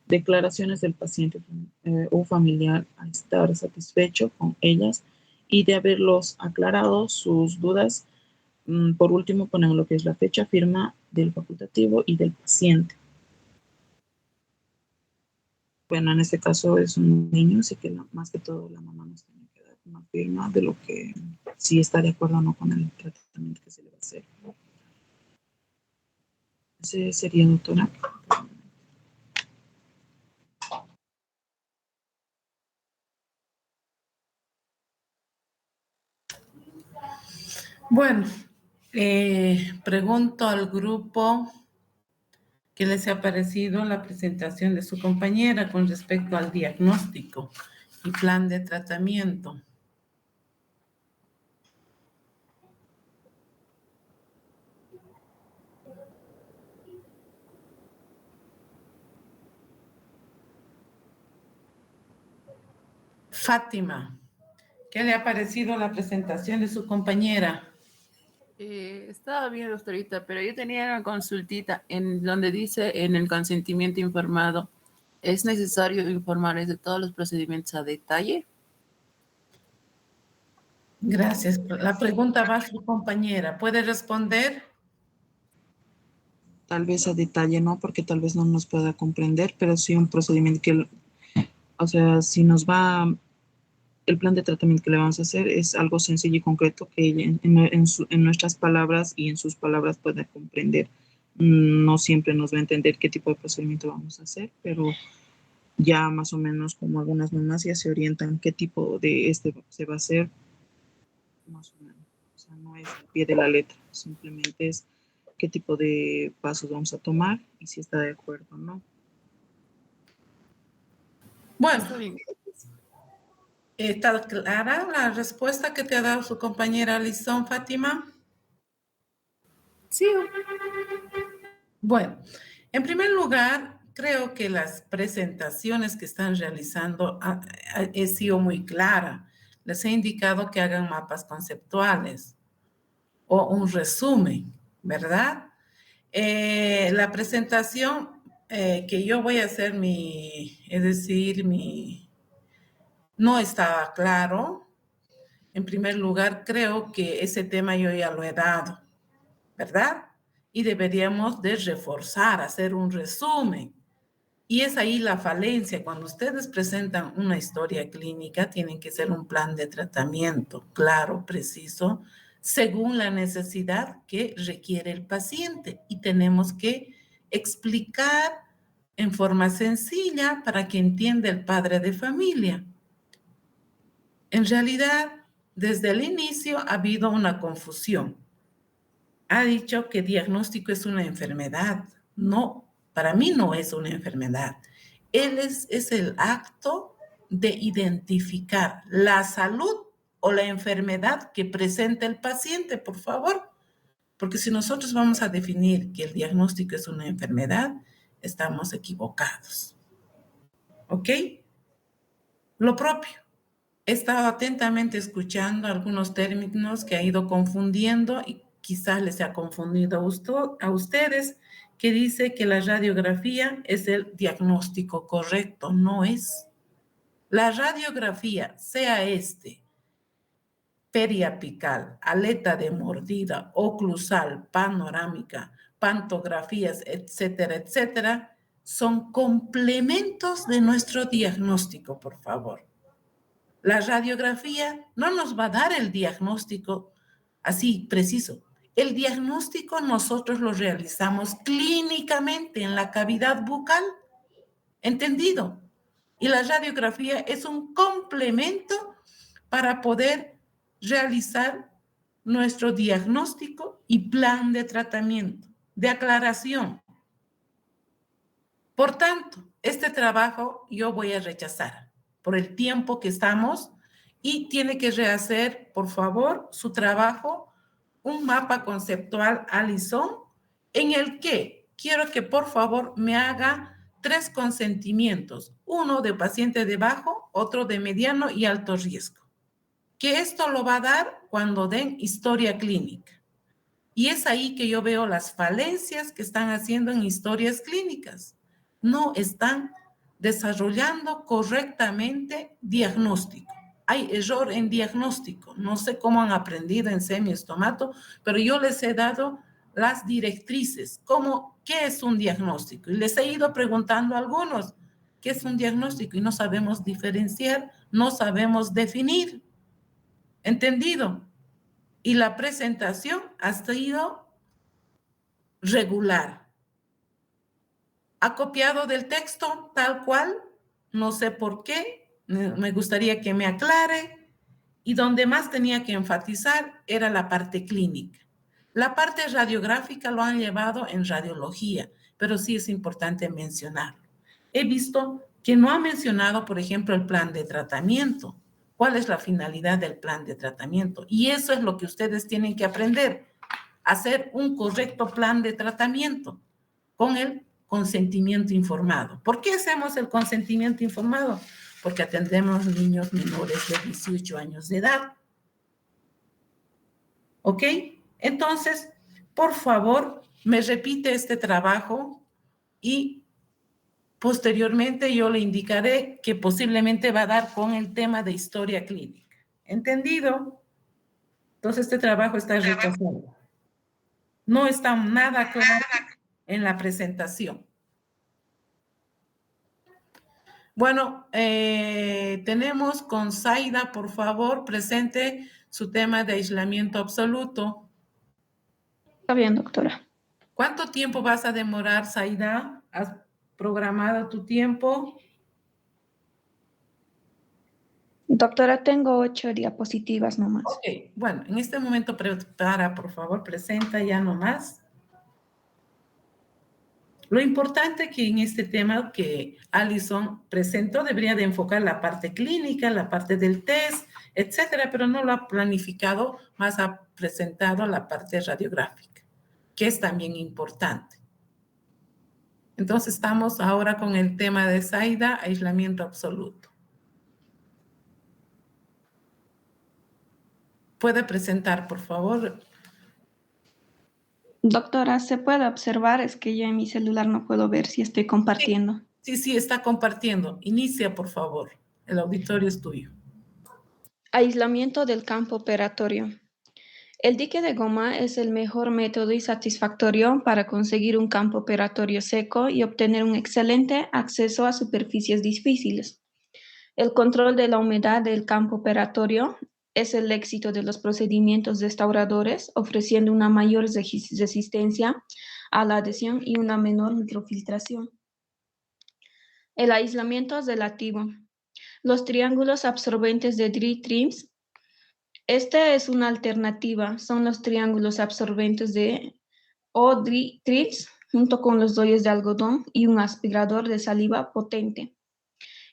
Speaker 3: Declaraciones del paciente o familiar a estar satisfecho con ellas y de haberlos aclarado sus dudas. Por último, ponemos lo que es la fecha, firma del facultativo y del paciente. Bueno, en este caso es un niño, así que más que todo la mamá nos tiene que dar una firma de lo que si está de acuerdo o no con el tratamiento que se le va a hacer. Ese sería, doctora.
Speaker 1: Bueno, pregunto al grupo qué les ha parecido la presentación de su compañera con respecto al diagnóstico y plan de tratamiento. Fátima, ¿qué le ha parecido la presentación de su compañera?
Speaker 4: Estaba bien, doctorita, pero yo tenía una consultita en donde dice en el consentimiento informado, ¿es necesario informarles de todos los procedimientos a detalle?
Speaker 1: Gracias. La pregunta va a su compañera. ¿Puede responder?
Speaker 3: Tal vez a detalle no, porque tal vez no nos pueda comprender, pero sí un procedimiento que, o sea, si nos va, el plan de tratamiento que le vamos a hacer es algo sencillo y concreto que ella en nuestras palabras y en sus palabras pueda comprender. No siempre nos va a entender qué tipo de procedimiento vamos a hacer, pero ya más o menos como algunas mamás ya se orientan qué tipo de se va a hacer, más o menos. O sea, no es al pie de la letra, simplemente es qué tipo de pasos vamos a tomar y si está de acuerdo o no.
Speaker 1: Bueno,
Speaker 4: Está bien.
Speaker 1: ¿está clara la respuesta que te ha dado su compañera Alison, Fátima?
Speaker 4: Sí.
Speaker 1: Bueno, en primer lugar, creo que las presentaciones que están realizando he sido muy clara. Les he indicado que hagan mapas conceptuales o un resumen, ¿verdad? La presentación que yo voy a hacer no estaba claro. En primer lugar, creo que ese tema yo ya lo he dado, ¿verdad? Y deberíamos de reforzar, hacer un resumen. Y es ahí la falencia. Cuando ustedes presentan una historia clínica, tienen que ser un plan de tratamiento claro, preciso, según la necesidad que requiere el paciente. Y tenemos que explicar en forma sencilla para que entienda el padre de familia. En realidad, desde el inicio ha habido una confusión. Ha dicho que diagnóstico es una enfermedad. No, para mí no es una enfermedad. Es el acto de identificar la salud o la enfermedad que presenta el paciente, por favor. Porque si nosotros vamos a definir que el diagnóstico es una enfermedad, estamos equivocados. ¿Ok? Lo propio. He estado atentamente escuchando algunos términos que ha ido confundiendo y quizás les ha confundido a ustedes, que dice que la radiografía es el diagnóstico correcto. No es. La radiografía, sea periapical, aleta de mordida, oclusal, panorámica, pantografías, etcétera, etcétera, son complementos de nuestro diagnóstico, por favor. La radiografía no nos va a dar el diagnóstico así preciso. El diagnóstico nosotros lo realizamos clínicamente en la cavidad bucal, ¿entendido? Y la radiografía es un complemento para poder realizar nuestro diagnóstico y plan de tratamiento. de aclaración. Por tanto, este trabajo yo voy a rechazar por el tiempo que estamos y tiene que rehacer, por favor, su trabajo, un mapa conceptual Alison, en el que quiero que por favor me haga 3 consentimientos, uno de paciente de bajo, otro de mediano y alto riesgo. Que esto lo va a dar cuando den historia clínica. Y es ahí que yo veo las falencias que están haciendo en historias clínicas. No están desarrollando correctamente diagnóstico. Hay error en diagnóstico. No sé cómo han aprendido en semiestomato, pero yo les he dado las directrices, qué es un diagnóstico. Y les he ido preguntando a algunos, ¿qué es un diagnóstico? Y no sabemos diferenciar, no sabemos definir. ¿Entendido? Y la presentación ha sido regular. Ha copiado del texto tal cual, no sé por qué, me gustaría que me aclare. Y donde más tenía que enfatizar era la parte clínica. La parte radiográfica lo han llevado en radiología, pero sí es importante mencionarlo. He visto que no ha mencionado, por ejemplo, el plan de tratamiento. ¿Cuál es la finalidad del plan de tratamiento? Y eso es lo que ustedes tienen que aprender, hacer un correcto plan de tratamiento con el consentimiento informado. ¿Por qué hacemos el consentimiento informado? Porque atendemos niños menores de 18 años de edad. ¿Ok? Entonces, por favor, me repite este trabajo y posteriormente yo le indicaré que posiblemente va a dar con el tema de historia clínica. ¿Entendido? Entonces, este trabajo está rechazado. No está nada claro en la presentación. Bueno, tenemos con Zaida, por favor, presente su tema de aislamiento absoluto.
Speaker 2: Está bien, doctora.
Speaker 1: ¿Cuánto tiempo vas a demorar, Zaida? ¿Has programado tu tiempo?
Speaker 2: Doctora, tengo 8 diapositivas nomás.
Speaker 1: Ok, bueno, en este momento prepara, por favor, presenta ya nomás. Lo importante que en este tema que Alison presentó debería de enfocar la parte clínica, la parte del test, etcétera, pero no lo ha planificado, más ha presentado la parte radiográfica, que es también importante. Entonces estamos ahora con el tema de Zaida, aislamiento absoluto. ¿Puede presentar, por favor?
Speaker 2: Doctora, ¿se puede observar? Es que yo en mi celular no puedo ver si estoy compartiendo.
Speaker 1: Sí, está compartiendo. Inicia, por favor. El auditorio es tuyo.
Speaker 2: Aislamiento del campo operatorio. El dique de goma es el mejor método y satisfactorio para conseguir un campo operatorio seco y obtener un excelente acceso a superficies difíciles. El control de la humedad del campo operatorio es el éxito de los procedimientos restauradores, ofreciendo una mayor resistencia a la adhesión y una menor microfiltración. El aislamiento relativo. Los triángulos absorbentes de Drie-Trims. Esta es una alternativa. Son los triángulos absorbentes de Drie-Trims junto con los rollos de algodón y un aspirador de saliva potente.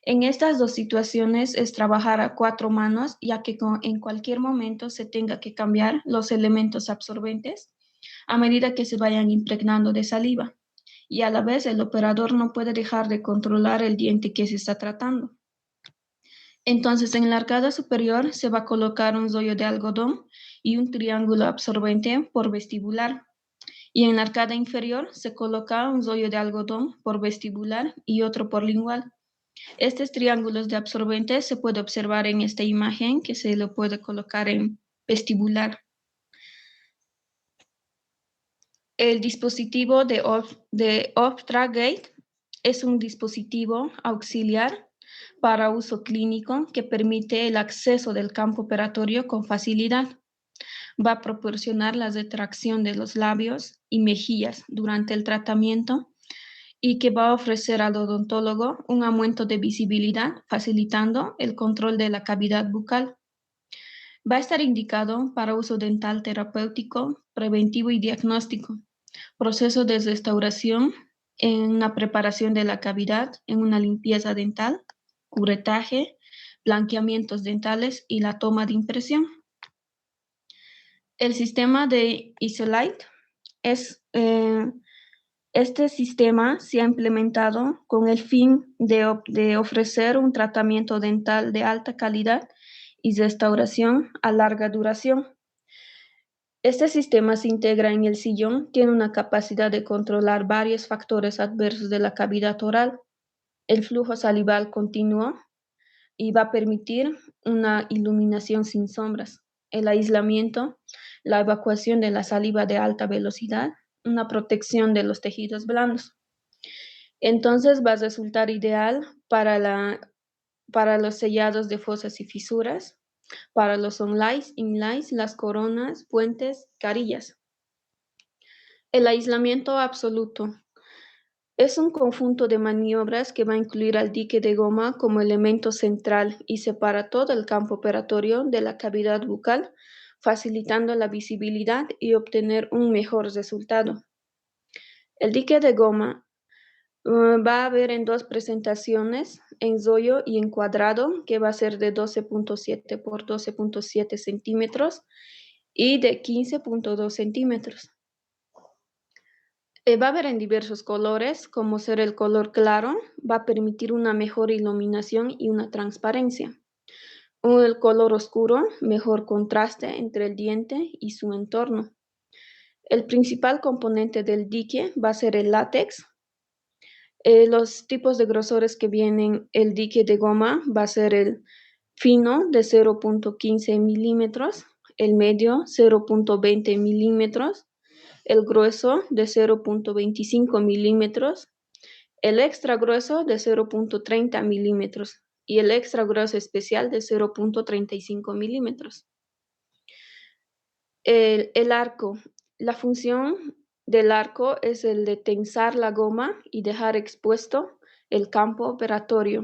Speaker 2: En estas dos situaciones es trabajar a 4 manos, ya que en cualquier momento se tenga que cambiar los elementos absorbentes a medida que se vayan impregnando de saliva. Y a la vez el operador no puede dejar de controlar el diente que se está tratando. Entonces en la arcada superior se va a colocar un rollo de algodón y un triángulo absorbente por vestibular. Y en la arcada inferior se coloca un rollo de algodón por vestibular y otro por lingual. Estos triángulos de absorbentes se puede observar en esta imagen que se lo puede colocar en vestibular. El dispositivo de Off-Track-Gate es un dispositivo auxiliar para uso clínico que permite el acceso del campo operatorio con facilidad. Va a proporcionar la retracción de los labios y mejillas durante el tratamiento y que va a ofrecer al odontólogo un aumento de visibilidad, facilitando el control de la cavidad bucal. Va a estar indicado para uso dental terapéutico, preventivo y diagnóstico.
Speaker 5: proceso de restauración, en la preparación de la cavidad, en una limpieza dental, curetaje, blanqueamientos dentales y la toma de impresión. El sistema de Isolite este sistema se ha implementado con el fin de ofrecer un tratamiento dental de alta calidad y restauración a larga duración. Este sistema se integra en el sillón, tiene una capacidad de controlar varios factores adversos de la cavidad oral, el flujo salival continuo y va a permitir una iluminación sin sombras, el aislamiento, la evacuación de la saliva de alta velocidad, una protección de los tejidos blandos. Entonces va a resultar ideal para los sellados de fosas y fisuras, para los onlays, inlays, las coronas, puentes, carillas. El aislamiento absoluto es un conjunto de maniobras que va a incluir al dique de goma como elemento central y separa todo el campo operatorio de la cavidad bucal, facilitando la visibilidad y obtener un mejor resultado. El dique de goma va a haber en dos presentaciones, en rollo y en cuadrado, que va a ser de 12.7 por 12.7 centímetros y de 15.2 centímetros. Va a haber en diversos colores, como ser el color claro, va a permitir una mejor iluminación y una transparencia. El color oscuro, mejor contraste entre el diente y su entorno. El principal componente del dique va a ser el látex. Los tipos de grosores que vienen el dique de goma va a ser el fino de 0.15 milímetros, el medio 0.20 milímetros, el grueso de 0.25 milímetros, el extra grueso de 0.30 milímetros y el extra grueso especial de 0.35 milímetros. El arco. La función del arco es el de tensar la goma y dejar expuesto el campo operatorio.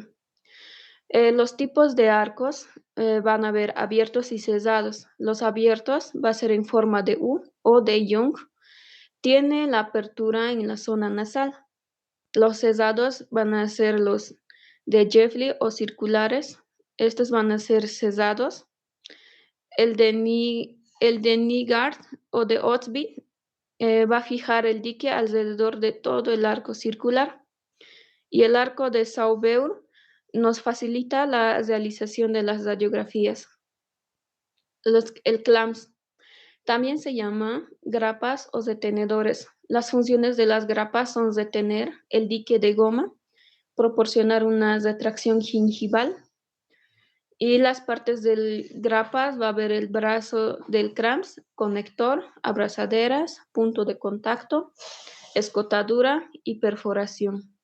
Speaker 5: Los tipos de arcos van a haber abiertos y cerrados. Los abiertos va a ser en forma de U o de Young. Tiene la apertura en la zona nasal. Los cerrados van a ser los de Jeffley o circulares. Estos van a ser cerrados. El de Nygaard o de Otsby va a fijar el dique alrededor de todo el arco circular. Y el arco de Sauveur nos facilita la realización de las radiografías. El clamps también se llama grapas o retenedores. Las funciones de las grapas son retener el dique de goma, proporcionar una retracción gingival, y las partes del grapas va a haber el brazo del clamps, conector, abrazaderas, punto de contacto, escotadura y perforación.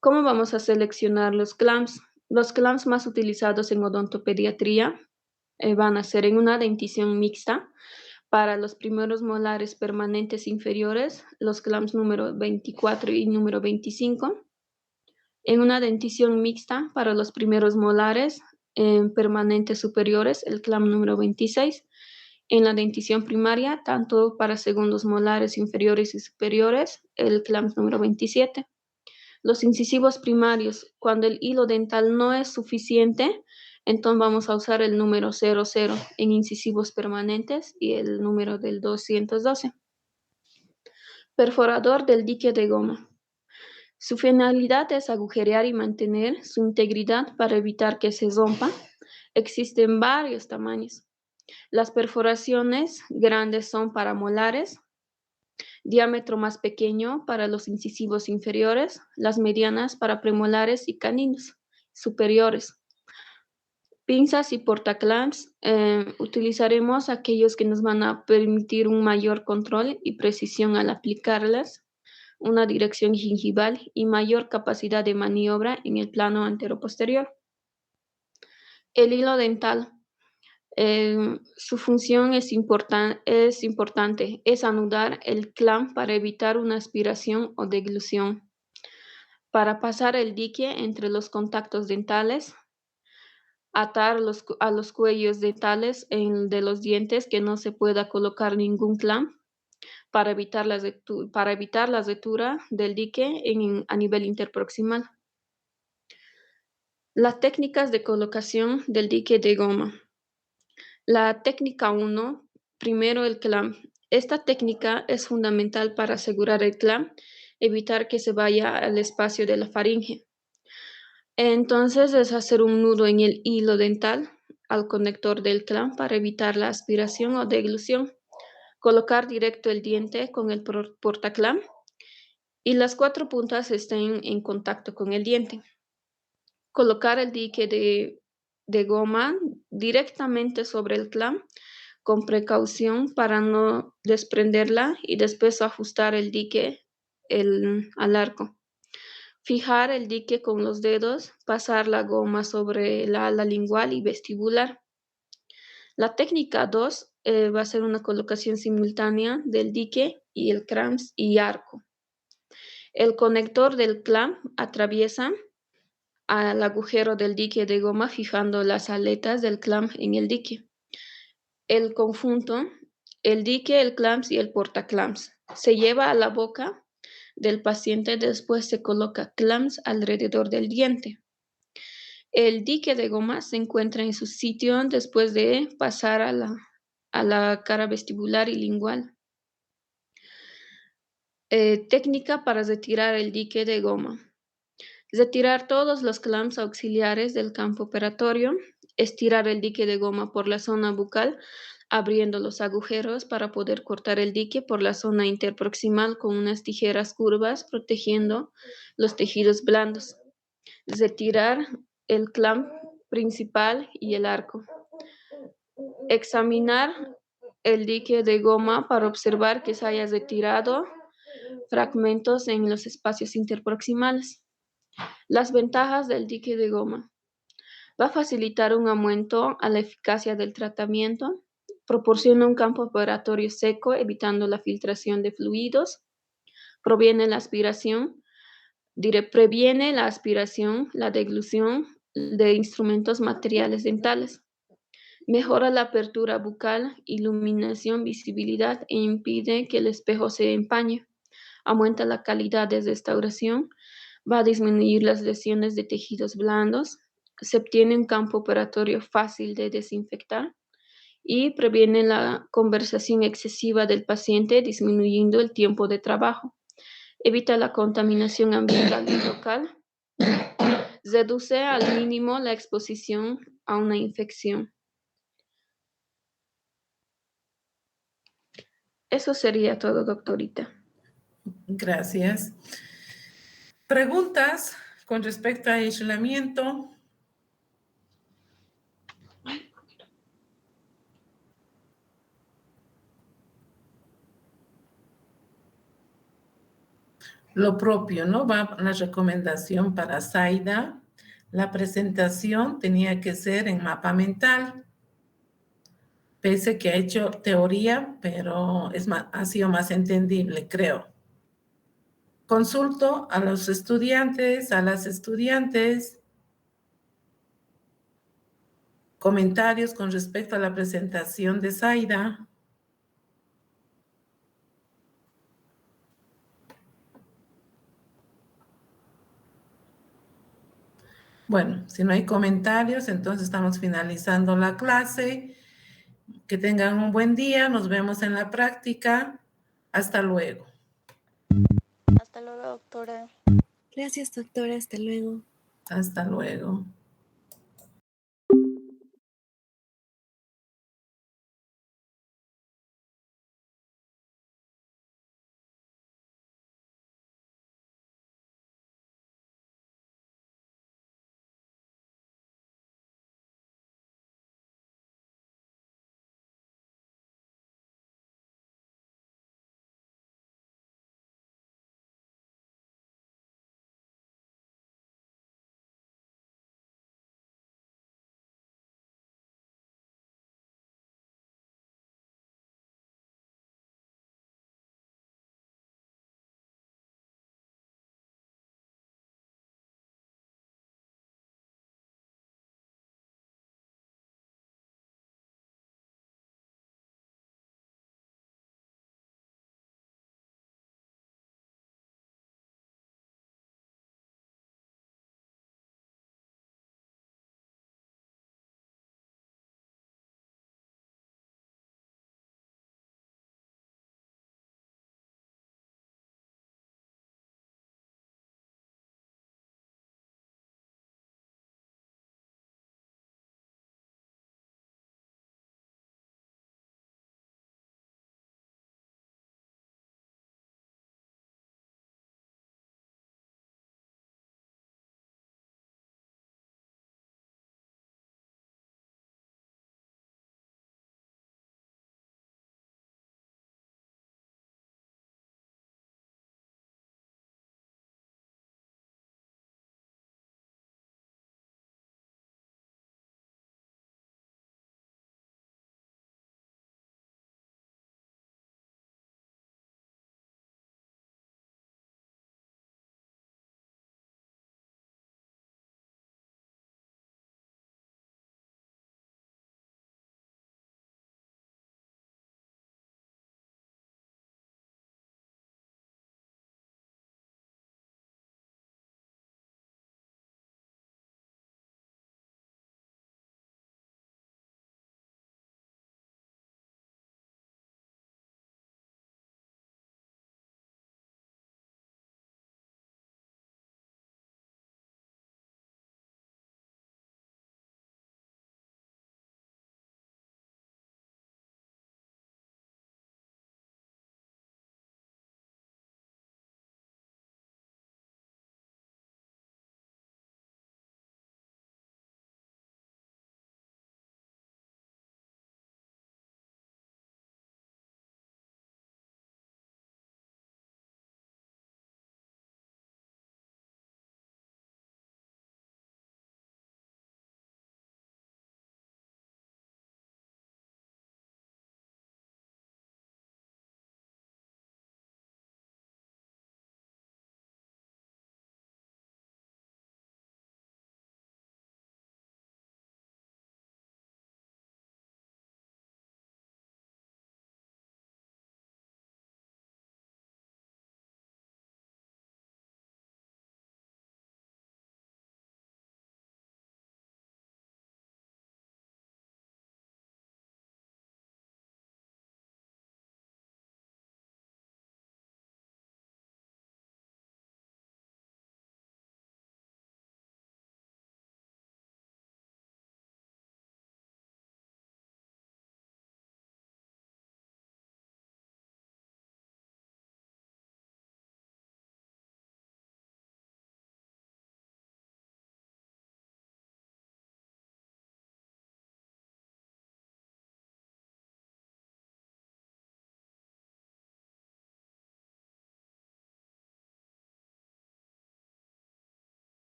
Speaker 5: ¿Cómo vamos a seleccionar los clamps? Los clamps más utilizados en odontopediatría van a ser en una dentición mixta. Para los primeros molares permanentes inferiores, los clamps número 24 y número 25. En una dentición mixta, para los primeros molares permanentes superiores, el clamp número 26. En la dentición primaria, tanto para segundos molares inferiores y superiores, el clamp número 27. Los incisivos primarios, cuando el hilo dental no es suficiente, entonces vamos a usar el número 00 en incisivos permanentes y el número del 212. Perforador del dique de goma. Su finalidad es agujerear y mantener su integridad para evitar que se rompa. Existen varios tamaños. Las perforaciones grandes son para molares, diámetro más pequeño para los incisivos inferiores, las medianas para premolares y caninos superiores. Pinzas y portaclamps, utilizaremos aquellos que nos van a permitir un mayor control y precisión al aplicarlas, una dirección gingival y mayor capacidad de maniobra en el plano anteroposterior. El hilo dental. Su función es importante, es anudar el clamp para evitar una aspiración o deglución, para pasar el dique entre los contactos dentales, atar a los cuellos dentales de los dientes que no se pueda colocar ningún clamp, para evitar la rotura del dique a nivel interproximal. Las técnicas de colocación del dique de goma. La técnica 1, primero el clamp. Esta técnica es fundamental para asegurar el clamp, evitar que se vaya al espacio de la faringe. Entonces es hacer un nudo en el hilo dental al conector del clamp para evitar la aspiración o deglución. Colocar directo el diente con el portaclamp y las 4 puntas estén en contacto con el diente. Colocar el dique de goma directamente sobre el clamp con precaución para no desprenderla y después ajustar el dique al arco. Fijar el dique con los dedos, pasar la goma sobre la ala lingual y vestibular. La técnica 2 va a ser una colocación simultánea del dique y el clamp y arco. El conector del clamp atraviesa al agujero del dique de goma fijando las aletas del clamp en el dique. El conjunto, el dique, el clamp y el portaclamps, se lleva a la boca del paciente, después se coloca clamps alrededor del diente. El dique de goma se encuentra en su sitio después de pasar a la cara vestibular y lingual. Técnica para retirar el dique de goma. Retirar todos los clamps auxiliares del campo operatorio, estirar el dique de goma por la zona bucal, abriendo los agujeros para poder cortar el dique por la zona interproximal con unas tijeras curvas, protegiendo los tejidos blandos. Retirar el clamp principal y el arco. Examinar el dique de goma para observar que se haya retirado fragmentos en los espacios interproximales. Las ventajas del dique de goma. Va a facilitar un aumento a la eficacia del tratamiento. Proporciona un campo operatorio seco, evitando la filtración de fluidos. Previene la aspiración, la deglución de instrumentos materiales dentales. Mejora la apertura bucal, iluminación, visibilidad e impide que el espejo se empañe. Aumenta la calidad de restauración. Va a disminuir las lesiones de tejidos blandos. Se obtiene un campo operatorio fácil de desinfectar y previene la conversación excesiva del paciente, disminuyendo el tiempo de trabajo. Evita la contaminación ambiental y local. Reduce al mínimo la exposición a una infección. Eso sería todo, doctorita.
Speaker 1: Gracias. ¿Preguntas con respecto a aislamiento? Lo propio, ¿no? Va la recomendación para Zaida. La presentación tenía que ser en mapa mental. Pese que ha hecho teoría, pero ha sido más entendible, creo. Consulto a los estudiantes, a las estudiantes. Comentarios con respecto a la presentación de Zaida. Bueno, si no hay comentarios, entonces estamos finalizando la clase. Que tengan un buen día. Nos vemos en la práctica. Hasta luego.
Speaker 2: Hasta luego, doctora.
Speaker 6: Gracias, doctora. Hasta luego.
Speaker 1: Hasta luego.